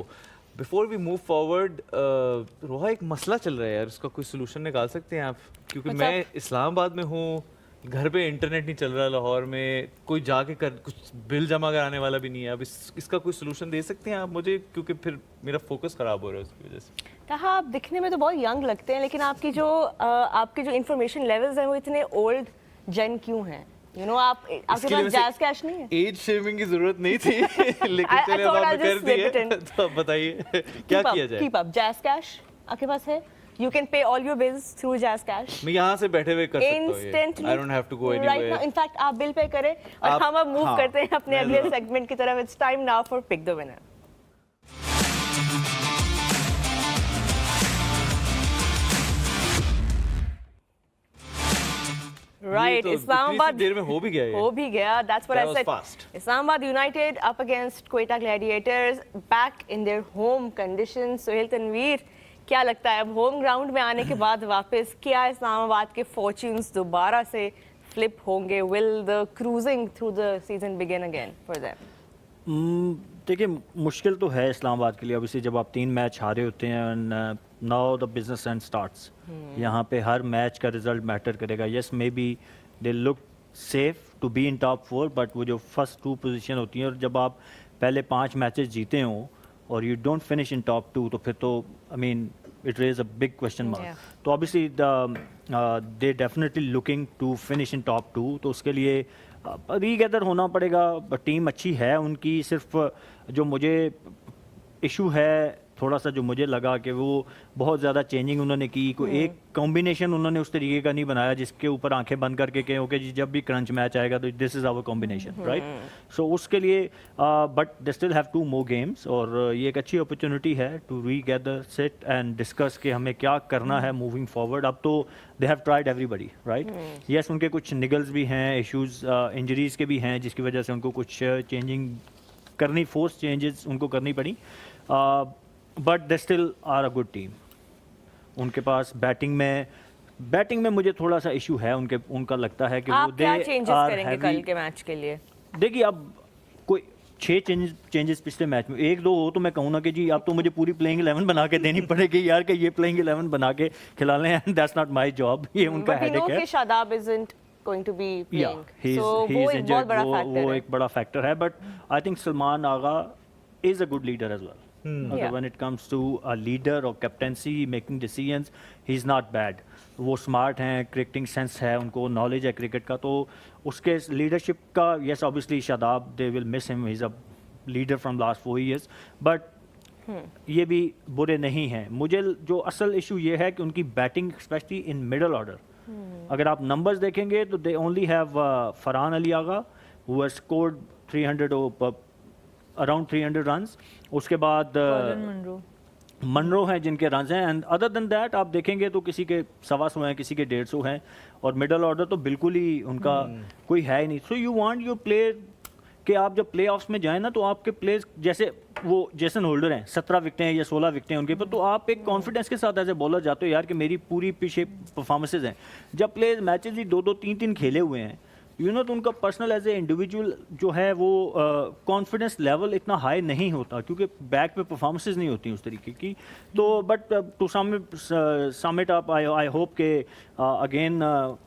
S3: Before we move forward, रोहा एक मसला चल रहा है यार, इसका कोई solution निकाल सकते हैं आप? क्योंकि
S2: What's
S3: मैं इस्लामाबाद में हूँ, घर पे इंटरनेट नहीं चल रहा लाहौर में, कोई जाके कुछ बिल जमा कराने वाला भी नहीं है. अब इसका कोई सोल्यूशन दे सकते हैं आप मुझे, क्योंकि फिर मेरा फोकस खराब हो रहा है उसकी वजह से.
S2: कहा आप दिखने में तो बहुत यंग लगते हैं, लेकिन आपके जो इंफॉर्मेशन लेवल्स हैं वो इतने ओल्ड जन क्यों हैं? यू नो आपके
S3: इसके लिए
S2: पास
S3: वैसे
S2: जैज़ कैश नहीं है?
S3: एज शेमिंग की जरूरत नहीं थी लेकिन
S2: I
S3: चले अब
S2: thought I'll
S3: आपने कर
S2: just
S3: दी
S2: slip it
S3: है
S2: in.
S3: तो अब बताइए क्या किया जाए.
S2: Keep up. जैज़ कैश आपके पास है? You can pay all your bills through Jazz Cash.
S3: मैं यहाँ से बैठे हुए कर सकता हूँ ये.
S2: Instantly.
S3: I don't have to go
S2: Right now,
S3: anywhere.
S2: in fact, आप बिल पे करें और
S3: आप-
S2: हम अब मूव
S3: हाँ,
S2: करते हैं अपने
S3: मैं
S2: अगले
S3: ज़रा-
S2: सेगमेंट की तरफ. It's time now for Pick the Winner. Right,
S3: ये तो
S2: Islamabad.
S3: इतनी सी देर में हो भी गया ये.
S2: हो भी गया. That's what
S3: That
S2: I
S3: was
S2: said.
S3: fast.
S2: Islamabad United up against Quetta Gladiators, back in their home conditions. Sohail Tanveer, क्या लगता है अब होम ग्राउंड में आने के बाद वापस क्या इस्लामाबाद के फॉर्च्यून्स दोबारा से फ्लिप होंगे? Will the cruising through the season begin again for them?
S4: देखिए मुश्किल तो है इस्लामाबाद के लिए, ऑब्वियसली जब आप 3 मैच हारे होते हैं and now the business end starts. यहाँ पे हर मैच का रिजल्ट मैटर करेगा। Yes maybe they look safe to be in top 4, but वो जो फर्स्ट 2 पोजीशन होती हैं और जब आप पहले 5 मैचेस जीते हो और you don't finish in top 2 तो फिर तो I mean it raise a big question mark. तो obviously they definitely looking to finish in top 2, तो उसके लिए रीगैदर होना पड़ेगा। टीम अच्छी है उनकी, सिर्फ जो मुझे इशू है थोड़ा सा, जो मुझे लगा कि वो बहुत ज़्यादा चेंजिंग उन्होंने की, कोई एक कॉम्बिनेशन उन्होंने उस तरीके का नहीं बनाया जिसके ऊपर आंखें बंद करके कहें ओके जी जब भी क्रंच मैच आएगा तो this is our combination, right? So उसके लिए but they still have 2 more games, और ये एक अच्छी अपॉर्चुनिटी है to regather, sit and discuss कि हमें क्या करना है मूविंग फॉरवर्ड। अब तो they have tried everybody, right? Yes उनके कुछ निगल्स भी हैं, इश्यूज इंजरीज के भी हैं जिसकी वजह से उनको कुछ चेंजिंग करनी, फोर्स चेंजेस उनको करनी पड़ी, but they still are a good team. उनके पास बैटिंग में मुझे थोड़ा सा इशू है उनका लगता है कि
S2: आप
S4: वो
S2: क्या
S4: दे
S2: चेंजेस
S4: आर
S2: करेंगे कल के मैच के लिए?
S4: देखिए अब कोई 6 चेंजेस पिछले मैच में 1-2 हो तो मैं कहूँ ना कि जी अब तो मुझे पूरी प्लेइंग 11 बना के देनी पड़ेगी यार, कि ये प्लेइंग 11 बना के खिला लें, and that's not my job. ये उनका हेडेक है।
S2: Shadab isn't going to be playing.
S4: he's
S2: वो एक बहुत बड़ा फैक्टर
S4: वो
S2: है।
S4: एक बड़ा फैक्टर है, but I think Salman Agha is a good leader as well.
S2: Yeah.
S4: When it comes to a leader or captaincy, making decisions, he's not bad. वो स्मार्ट हैं, क्रिकेटिंग सेंस है उनको, नॉलेज है क्रिकेट का, तो उसके लीडरशिप का yes obviously Shadab they will miss him, he is a leader from last 4 years, but ये भी बुरे नहीं हैं। मुझे जो असल इशू ये है कि उनकी batting specially in middle order, अगर आप नंबर्स देखेंगे तो they only have Farhan Ali Agha who has scored 300 around 300 runs, उसके बाद मनरो हैं जिनके रन्स हैं, एंड अदर देन दैट आप देखेंगे तो किसी के 125 हैं, किसी के 150 हैं, और मिडल ऑर्डर तो बिल्कुल ही उनका कोई है ही नहीं। So you want your player कि आप जब प्ले ऑफ्स में जाएं ना तो आपके प्लेयर्स जैसे वो जेसन होल्डर हैं, 17 विकेटें हैं या 16 विकेटें हैं उनके पर, तो आप एक कॉन्फिडेंस के साथ ऐसे बॉलर जाते हो यार कि मेरी पूरी पीछे परफॉर्मेंसेज हैं। जब प्लेयर्स मैचेस ही 2-2 3-3 खेले हुए हैं तो उनका पर्सनल एज ए इंडिविजुअल जो है वो कॉन्फिडेंस लेवल इतना हाई नहीं होता, क्योंकि बैक पे परफॉर्मेंसेज नहीं होती उस तरीके की। तो but to sum it up I hope के अगेन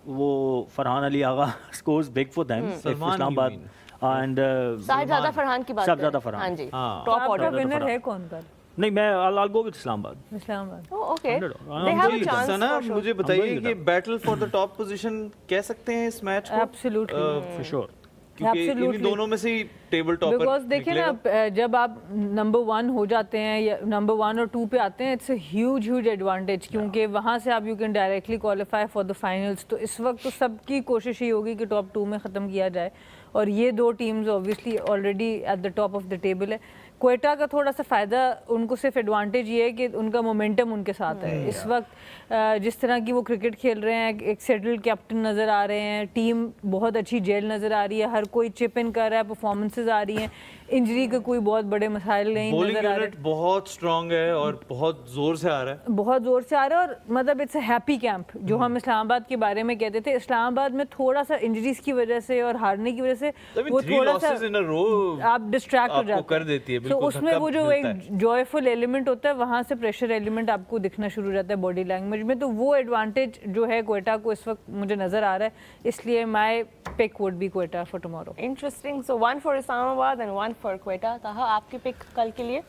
S4: वो Farhan Ali Agha scores big for them Islamabad, and
S2: Sahibzada Farhan की बात
S4: साहिबजादा
S2: करें।
S4: फरहान।
S2: हाँ जी,
S3: हाँ।
S2: टॉप
S5: आपका
S2: ऑर्डर।
S5: विनर है कौन कल?
S4: नहीं मैं I'll go with Islamabad.
S5: Islamabad.
S2: Okay,
S4: 100
S2: they have a chance
S3: Sana
S2: for sure.
S3: मुझे बताइए
S4: going with
S3: कि battle for the top position कह सकते हैं इस मैच को?
S5: Absolutely.
S4: For sure.
S3: क्योंकि इन्हीं
S5: Absolutely.
S3: दोनों में से ही टेबल टॉपर
S5: बिकॉज देखिए ना, जब आप नंबर 1 हो जाते हैं या नंबर 1 और 2 पे आते हैं, इट्स अ ह्यूज एडवांटेज, क्योंकि वहाँ से आप you can directly qualify for the finals. तो इस वक्त तो सबकी कोशिश ही होगी कि टॉप 2 में ख़त्म किया जाए, और ये 2 teams obviously already at the top of the table है। क्वेटा का थोड़ा सा फ़ायदा उनको सिर्फ एडवांटेज ये है कि उनका मोमेंटम उनके साथ है इस वक्त। जिस तरह की वो क्रिकेट खेल रहे हैं, एक सेटल्ड कैप्टन नज़र आ रहे हैं, टीम बहुत अच्छी जेल नज़र आ रही है, हर कोई चिप इन कर रहा है, परफॉर्मेंसेज आ रही हैं, इंजरी का कोई बहुत बड़े मसाइल नहीं
S3: बॉलिंग
S5: नज़र आ
S3: यूनिट
S5: रहे,
S3: बहुत स्ट्रांग है और बहुत जोर से आ रहा है।
S5: बहुत ज़ोर से आ रहा है, और मतलब इट्स अ हैप्पी कैंप जो हम इस्लामाबाद के बारे में कहते थे। इस्लामाबाद में थोड़ा सा इंजरीज की वजह से और हारने की वजह से वो
S3: 3
S5: थोड़ा सा
S3: losses in a row
S5: आप डिस्ट्रैक्ट हो
S3: आपको
S5: जाते
S3: कर देती है,
S5: तो
S3: बिल्कुल
S5: उसमें
S3: धक्का
S5: वो जो
S3: मिलता
S5: एक जॉयफुल एलिमेंट होता है, वहाँ से प्रेशर एलिमेंट आपको दिखना शुरू हो जाता है बॉडी लैंग्वेज में। तो वो एडवांटेज जो है क्वेटा को इस वक्त मुझे नज़र आ रहा है, इसलिए my pick would be Quetta for tomorrow.
S2: Interesting. So 1 for Islamabad and 1 for Quetta. कहा आपकी पिक कल के लिए?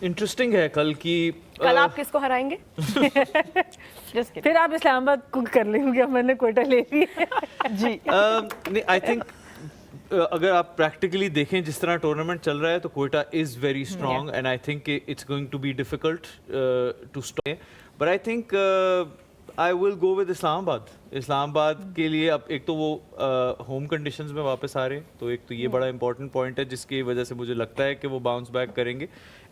S3: इंटरेस्टिंग है कल की।
S2: कल आप किसको हराएंगे? Just kidding.
S5: फिर आप इस्लामाबाद को कर लेंगे, मैंने क्वेटा ले ली
S2: जी।
S3: नहीं आई थिंक अगर आप प्रैक्टिकली देखें जिस तरह टूर्नामेंट चल रहा है तो Quetta is very strong and I think it's going to be difficult to stay, but I think I will go with Islamabad के लिए। अब एक तो वो होम कंडीशंस में वापस आ रहे हैं, तो एक तो ये बड़ा इंपॉर्टेंट पॉइंट है जिसकी वजह से मुझे लगता है कि वो बाउंस बैक करेंगे।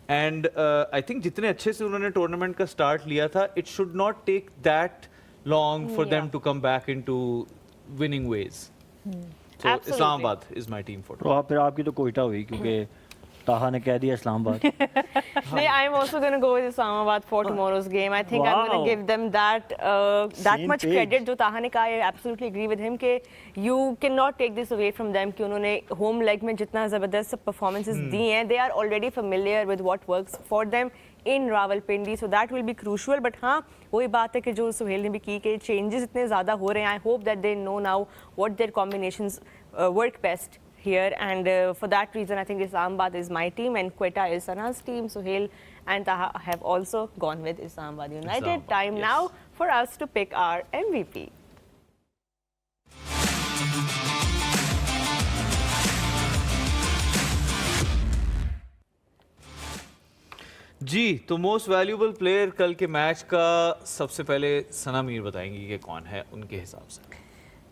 S3: एंड आई थिंक जितने अच्छे से उन्होंने टूर्नामेंट का स्टार्ट लिया था, it should not take that long for them to come back into winning ways. So
S2: Absolutely.
S3: Islamabad is my team for
S4: तो आप फिर आपकी तो कोयटा हुई, क्योंकि ताहा ने कह दिया Islamabad.
S2: Nee, I'm also going to go with Islamabad for tomorrow's game. I think I'm going
S4: Wow.
S2: to give them that
S4: Same
S2: much
S4: page.
S2: credit. जो ताहा ने कहा, I absolutely agree with him कि you cannot take this away from them कि उन्होंने home leg में जितना ज़बरदस्त performances दी हैं, they are already familiar with what works for them in Rawalpindi, so that will be crucial. But हाँ, वही बात है कि जो सुहेल ने भी की कि changes इतने ज़्यादा हो रहे हैं. I hope that they know now what their combinations work best here, and for that reason I think Islamabad is my team and Quetta is Sana's team. Suhail and Taha have also gone with Islamabad United.
S3: Islamabad,
S2: Time
S3: yes.
S2: now for us to pick our MVP.
S3: जी, तो most valuable player कल के match का सबसे पहले सना मीर बताएंगी कि कौन है उनके हिसाब से।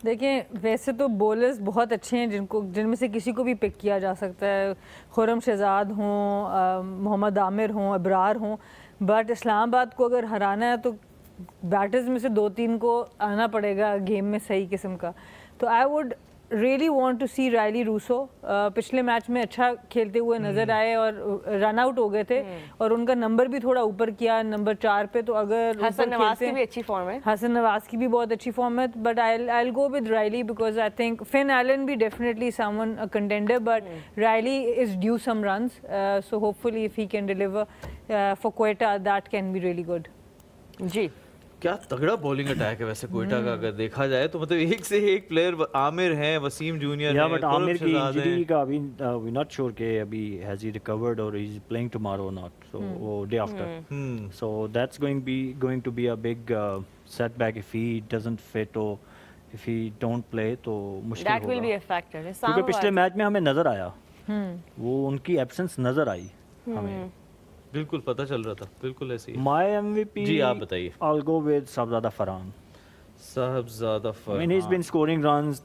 S5: देखिए, वैसे तो बॉलर्स बहुत अच्छे हैं जिनमें से किसी को भी पिक किया जा सकता है। खुर्रम शहजाद हों, मोहम्मद आमिर हों, अबरार हों, बट इस्लामाबाद को अगर हराना है तो बैटर्स में से 2-3 को आना पड़ेगा गेम में सही किस्म का। तो I would really want to see Rilee Rossouw. पिछले मैच में अच्छा खेलते हुए नज़र आए और रन आउट हो गए थे और उनका नंबर भी थोड़ा ऊपर किया, नंबर 4 पे। तो अगर
S2: हसन नवाज की भी अच्छी फॉर्म है।
S5: हसन नवाज की भी बहुत अच्छी फॉर्म है, but I'll go with Riley because I think Finn Allen be definitely someone a contender, but Riley is due some runs, so hopefully if he can deliver for Quetta, that can be really good.
S2: जी,
S3: क्या तगड़ा bowling attack है वैसे कोयटा का, अगर देखा जाए तो मतलब एक से एक प्लेयर आमिर हैं, वसीम जूनियर
S4: या
S3: हैं,
S4: बट
S3: खुर्रम
S4: आमिर की
S3: शहजाद
S4: इंजरी
S3: हैं।
S4: का अभी वी नॉट श्योर कि अभी हैज ही रिकवर्ड और he is playing tomorrow not, so वो day after, so that's going to be a big setback if he doesn't fit और इफ ही डोंट प्ले तो मुश्किल
S2: that will be
S4: होगा।
S2: a factor.
S4: क्योंकि पिछले
S2: Islamabad,
S4: match में हमें नजर आया, वो उनकी एब्सेंस नजर आई हमें।
S3: बिल्कुल पता चल रहा था, बिल्कुल ऐसे ही।
S4: माय एमवीपी
S3: जी, आप बताइए।
S4: I'll go with Sahibzada Farhan.
S3: Sahibzada
S4: I mean, he's been scoring runs,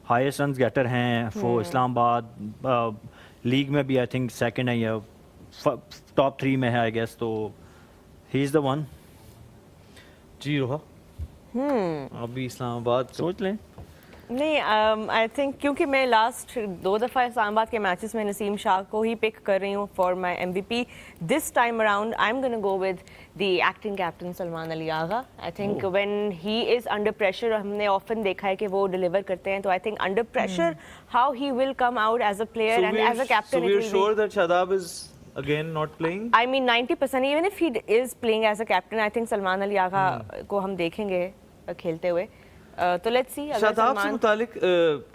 S4: highest runs getter हैं for Islamabad, लीग में भी आई थिंक सेकंड है या टॉप 3 में है आई गेस, तो ही इज द वन।
S3: जी रोहा, अभी इस्लामाबाद
S4: सोच लें।
S2: नहीं, आई थिंक क्योंकि मैं लास्ट 2 दफ़ा इस्लामाबाद के मैचेस में नसीम शाह को ही पिक कर रही हूँ for my MVP. This time around I am gonna go with the acting captain Salman Ali Agha. I think when he is under pressure, हमने ऑफन देखा है कि वो डिलीवर करते हैं, तो I think under pressure how he will come out as a player and as a
S3: So
S2: captain.
S3: we are sure that Shadab is again not playing?
S2: I mean 90%, even if he is playing as a captain, I think Salman Ali Agha को हम देखेंगे खेलते हुए. तो let's see. अगर
S3: शादाब से
S2: सलमान
S3: मुतालिक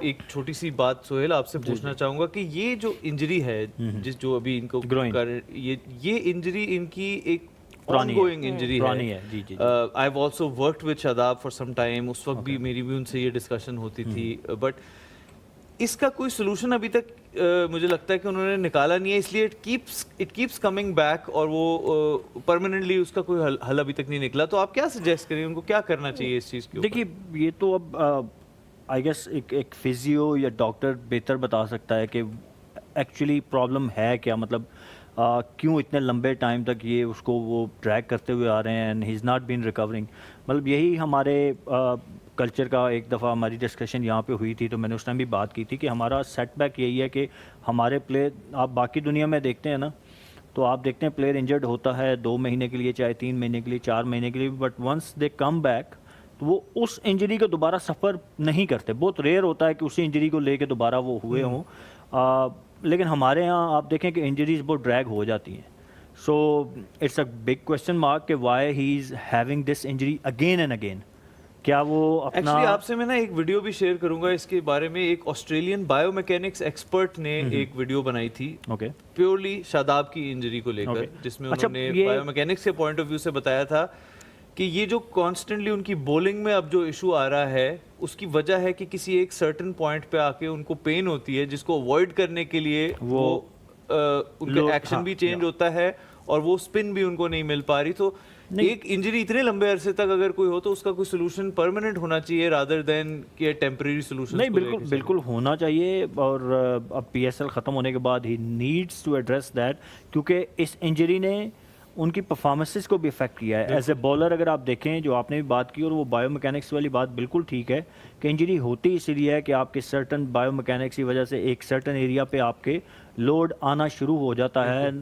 S3: एक छोटी सी बात सोहेल आपसे पूछना चाहूंगा कि ये जो इंजरी है जो अभी इनको
S4: Groin.
S3: ये इंजरी इनकी एक
S4: पुरानी है।
S3: ongoing इंजरी
S4: पुरानी है, जी, जी, जी।
S3: I have also worked with Shadab for some time, उस वक्त भी मेरी भी उनसे ये डिस्कशन होती थी, बट इसका कोई सोल्यूशन अभी तक मुझे लगता है कि उन्होंने निकाला नहीं है, इसलिए इट कीप्स कमिंग बैक और वो परमानेंटली उसका कोई हल अभी तक नहीं निकला। तो आप क्या सजेस्ट करेंगे, उनको क्या करना चाहिए इस चीज़ के ऊपर?
S4: देखिए, ये तो अब आई गेस एक फिजियो या डॉक्टर बेहतर बता सकता है कि एक्चुअली प्रॉब्लम है क्या, मतलब क्यों इतने लंबे टाइम तक ये उसको वो ड्रैग करते हुए आ रहे हैं and he is not been recovering. मतलब यही हमारे कल्चर का एक दफ़ा हमारी डिस्कशन यहाँ पे हुई थी, तो मैंने उस टाइम भी बात की थी कि हमारा सेटबैक यही है कि हमारे प्लेयर, आप बाकी दुनिया में देखते हैं ना, तो आप देखते हैं प्लेयर इंजर्ड होता है 2 महीने के लिए, चाहे 3 महीने के लिए, 4 महीने के लिए, but once they come back तो वो उस इंजरी का दोबारा सफ़र नहीं करते। बहुत रेयर होता है कि उसी इंजरी को लेके दोबारा वो हुए हों, लेकिन हमारे यहाँ आप देखें कि इंजरीज बहुत ड्रैग हो जाती हैं। So it's a big question mark कि why he is having this injury again and again. क्या वो अपना
S3: एक्चुअली आपसे मैं ना एक वीडियो भी शेयर करूंगा इसके बारे में। एक ऑस्ट्रेलियन बायोमैकेनिक्स एक्सपर्ट ने एक वीडियो बनाई थी
S4: ओके
S3: प्योरली शादाब की इंजरी को लेकर,
S4: Okay.
S3: जिसमें
S4: अच्छा,
S3: उन्होंने
S4: ये-
S3: बायोमैकेनिक्स के पॉइंट ऑफ व्यू से बताया था कि ये जो कॉन्स्टेंटली उनकी बॉलिंग में अब जो इशू आ रहा है उसकी वजह है कि किसी एक सर्टेन पॉइंट पे आके उनको पेन होती है, जिसको अवॉइड करने के लिए वो उनके एक्शन
S4: हाँ,
S3: भी चेंज होता है और वो स्पिन भी उनको नहीं मिल पा रही। तो एक इंजरी इतने लंबे अरसे तक अगर कोई हो तो उसका कोई सोल्यूशन परमानेंट होना चाहिए रादर देन कि टेम्परेरी सोल्यूशन।
S4: नहीं, बिल्कुल होना चाहिए। और अब PSL ख़त्म होने के बाद he needs to address that, क्योंकि इस इंजरी ने उनकी परफॉर्मेंसेस को भी इफेक्ट किया है। एज ए बॉलर अगर आप देखें, जो आपने भी बात की और वो बायोमैकेनिक्स वाली बात बिल्कुल ठीक है कि इंजरी होती इसीलिए है कि आपके सर्टन बायोमैकेनिक्स की वजह से एक सर्टन एरिया पे आपके लोड आना शुरू हो जाता है,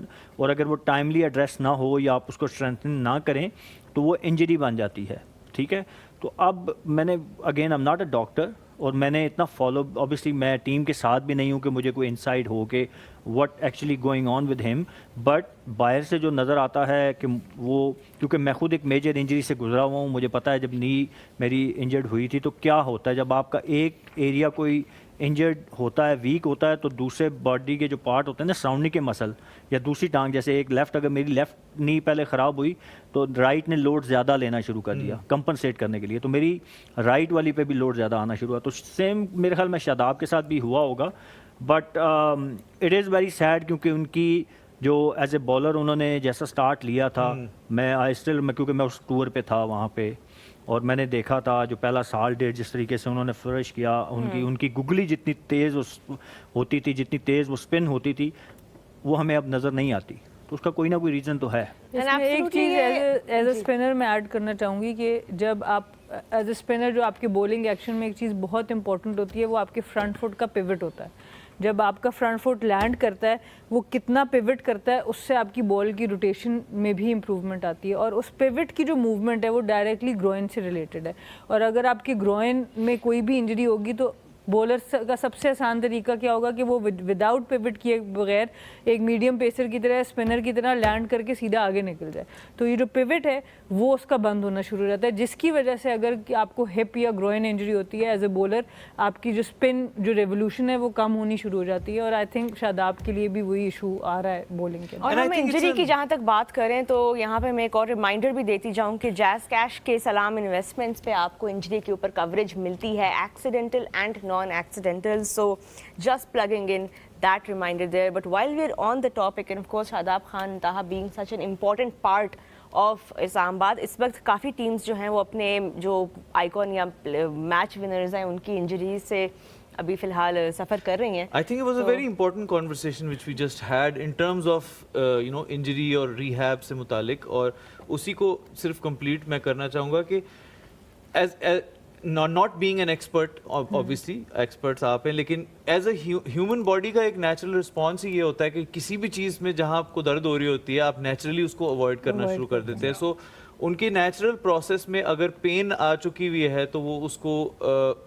S4: और अगर वो टाइमली एड्रेस ना हो या आप उसको स्ट्रेंथन ना करें तो वो इंजरी बन जाती है। ठीक है, तो अब मैंने again I am not a doctor और मैंने इतना फॉलो, ऑब्वियसली मैं टीम के साथ भी नहीं हूँ कि मुझे कोई इंसाइट हो कि what actually going on with him, but बाहर से जो नज़र आता है कि वो, क्योंकि मैं खुद एक मेजर इंजरी से गुजरा हुआ हूँ, मुझे पता है जब नी मेरी इंजर्ड हुई थी तो क्या होता है जब आपका एक एरिया कोई इंजर्ड होता है, वीक होता है, तो दूसरे बॉडी के जो पार्ट होते हैं ना, सराउंडिंग के मसल या दूसरी टांग, जैसे एक लेफ़्ट, अगर मेरी लेफ़्ट नी पहले ख़राब हुई तो राइट ने लोड ज़्यादा लेना शुरू कर दिया कंपनसेट करने के लिए, तो मेरी राइट वाली पे भी लोड ज़्यादा आना शुरू हुआ। तो सेम मेरे ख्याल में शादाब के साथ भी हुआ होगा, but it is very sad क्योंकि उनकी जो एज ए बॉलर उन्होंने जैसा स्टार्ट लिया था, मैं क्योंकि मैं उस टूर पे था वहाँ पे, और मैंने देखा था जो पहला साल डेढ़ जिस तरीके से उन्होंने फ्लरिश किया, उनकी गुगली जितनी तेज़ होती थी, जितनी तेज़ वो स्पिन होती थी, वो हमें अब नज़र नहीं आती, तो उसका कोई ना कोई रीज़न तो है।
S5: इसमें एक चीज़ एज अ स्पिनर मैं ऐड करना चाहूँगी कि जब आप एज अ स्पिनर जो आपके बॉलिंग एक्शन में एक चीज़ बहुत इंपॉर्टेंट होती है वो आपके फ्रंट फुट का पिवट होता है। जब आपका फ्रंट फुट लैंड करता है वो कितना पिवट करता है, उससे आपकी बॉल की रोटेशन में भी इम्प्रूवमेंट आती है, और उस पिवट की जो मूवमेंट है वो डायरेक्टली ग्रोइन से रिलेटेड है। और अगर आपकी ग्रोइन में कोई भी इंजरी होगी तो बॉलर का सबसे आसान तरीका क्या होगा कि वो विदाउट पिवट किए बगैर एक मीडियम पेसर की तरह, स्पिनर की तरह लैंड करके सीधा आगे निकल जाए। तो ये जो पिवट है वो उसका बंद होना शुरू हो जाता है, जिसकी वजह से अगर आपको हिप या ग्रोइन इंजरी होती है एज ए बॉलर, आपकी जो स्पिन जो रेवोल्यूशन है वो कम होनी शुरू हो जाती है। और आई थिंक शादाब के लिए भी वही इशू आ रहा है बॉलिंग के।
S2: और हम इंजरी की जहाँ तक बात करें तो यहाँ पे मैं एक और रिमाइंडर भी देती जाऊँ कि जैज़ कैश के सलाम इन्वेस्टमेंट्स पे आपको इंजरी के ऊपर कवरेज मिलती है, accidental and non accidental, so just plugging in that reminder there. But while we're on the topic, and of course Shadab Khan Taha being such an important part of Islamabad, इस वक्त काफ़ी teams जो हैं वो अपने जो icon या match winners हैं उनकी इंजरी से अभी फिलहाल सफ़र कर रही हैं।
S3: I think it was a very important conversation which we just had in terms of injury और rehab से मुतालिक, और उसी को सिर्फ complete मैं करना चाहूँगा कि as not being an expert, obviously experts आप हैं, लेकिन as a human body का एक natural response ही ये होता है कि किसी भी चीज़ में जहाँ आपको दर्द हो रही होती है आप naturally उसको avoid करना शुरू कर देते हैं। So उनके नेचुरल प्रोसेस में अगर पेन आ चुकी हुई है तो वो उसको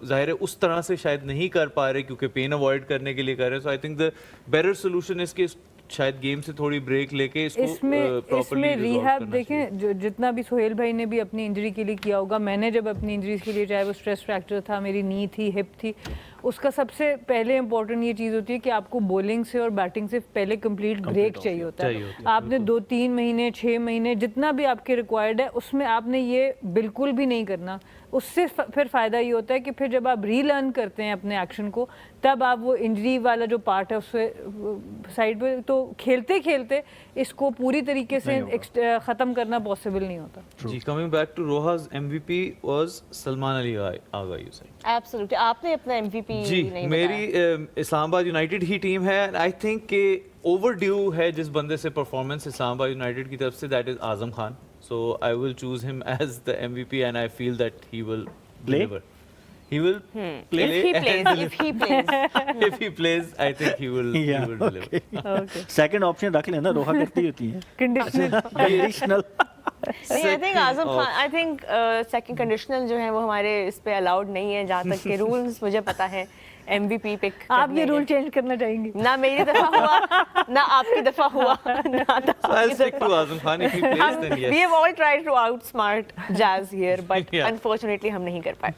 S3: ज़ाहिर है उस तरह से शायद नहीं कर पा रहे क्योंकि पेन अवॉइड करने के लिए कर रहे हैं। So I think the better solution is कि शायद गेम से थोड़ी ब्रेक लेके इसको
S5: इसमें रिहैब देखें, जो जितना भी सोहेल भाई ने भी अपनी इंजरी के लिए किया होगा, मैंने जब अपनी इंजरीज के लिए, चाहे वो स्ट्रेस फ्रैक्चर था, मेरी नी थी, हिप थी, उसका सबसे पहले इंपॉर्टेंट ये चीज़ होती है कि आपको बॉलिंग से और बैटिंग से पहले कंप्लीट ब्रेक चाहिए होता है। आपने 2-3 महीने 6 महीने जितना भी आपके रिक्वायर्ड है उसमें आपने ये बिल्कुल भी नहीं करना। उससे फिर फ़ायदा ये होता है कि फिर जब आप रीलर्न करते हैं अपने एक्शन को, तब आप वो इंजरी वाला जो पार्ट है उससे साइड पे, तो खेलते खेलते इसको पूरी तरीके से ख़त्म करना पॉसिबल नहीं होता।
S3: जी, कमिंग बैक टू रोहा's MVP was Salman Ali Agha, you said.
S2: Absolutely, आपने अपना MVP
S3: जी, मेरी इस्लामाबाद यूनाइटेड ही टीम है। आई थिंक कि ओवरड्यू है जिस बंदे से परफॉर्मेंस इस्लामाबाद यूनाइटेड की तरफ से, that is Azam Khan. So I will choose him as the MVP, and I feel that he will deliver. He will play.
S2: If he plays,
S3: if he plays, I think he will deliver.
S5: Okay.
S4: Second option रख लेना, रोहा करती होती है
S5: conditional.
S2: I think Azam Khan, I think second conditional जो है वो हमारे इस पे अलाउड नहीं है, जहाँ तक के रूल्स मुझे पता है। MVP पिक
S5: आप ये रूल चेंज करना चाहेंगे?
S2: ना मेरी दफा हुआ ना आपकी दफा हुआ ना तो
S3: So I'll stick to Azam Khan. If he plays, then yes.
S2: We have all tried to outsmart Jazz here, but
S3: Yeah.
S2: unfortunately हम नहीं कर पाए।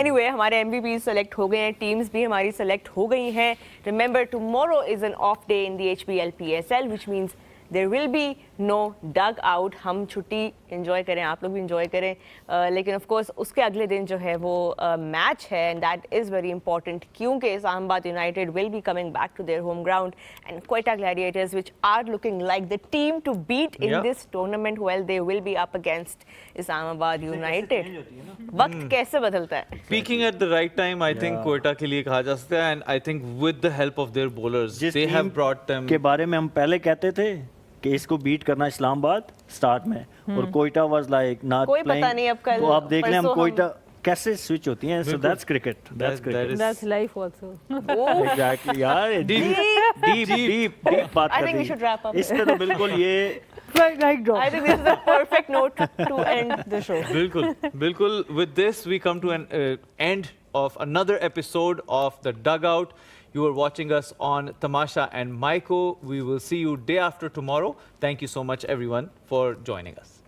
S2: Anyway, हमारे MVP सेलेक्ट हो गए हैं, टीम्स भी हमारी सेलेक्ट हो गई हैं। Remember, tomorrow is an off day in the HBL PSL, which means there will be no dug out। हम छुट्टी एंजॉय करें, आप लोग भी एंजॉय करें, लेकिन ऑफ कोर्स उसके अगले दिन जो है वो मैच है, and that is very important क्योंकि Islamabad United will be coming back to their home ground, and Quetta Gladiators which are looking like the team to beat in this tournament, well they will be up against Islamabad United. वक्त कैसे बदलता है।
S3: Peaking at the right time, I think Quetta के लिए कहा जा सकता है, and I think with the help of their bowlers,
S4: जिस
S3: they
S4: team
S3: have brought them.
S4: के बारे में हम पहले कहते थे कि इसको बीट करना इस्लामाबाद स्टार्ट में, और कोयटा वाज लाइक नॉट
S2: कोई पता
S4: प्लेइंग।
S2: नहीं अब कल,
S4: तो आप देख लें हम
S2: परसों
S4: कोयटा कैसे स्विच होती हैं। So that's cricket, that's
S3: That
S4: cricket
S3: is-
S5: that's life also.
S4: Exactly यार, डीप बात
S2: I
S4: कर
S2: think we
S4: रही
S2: should wrap up.
S4: इस पे तो बिल्कुल ये
S5: Right drop.
S2: I think this is a perfect note to end the show.
S3: Bilkul. With this, we come to an end of another episode of The Dugout. You are watching us on Tamasha and Maiko. We will see you day after tomorrow. Thank you so much, everyone, for joining us.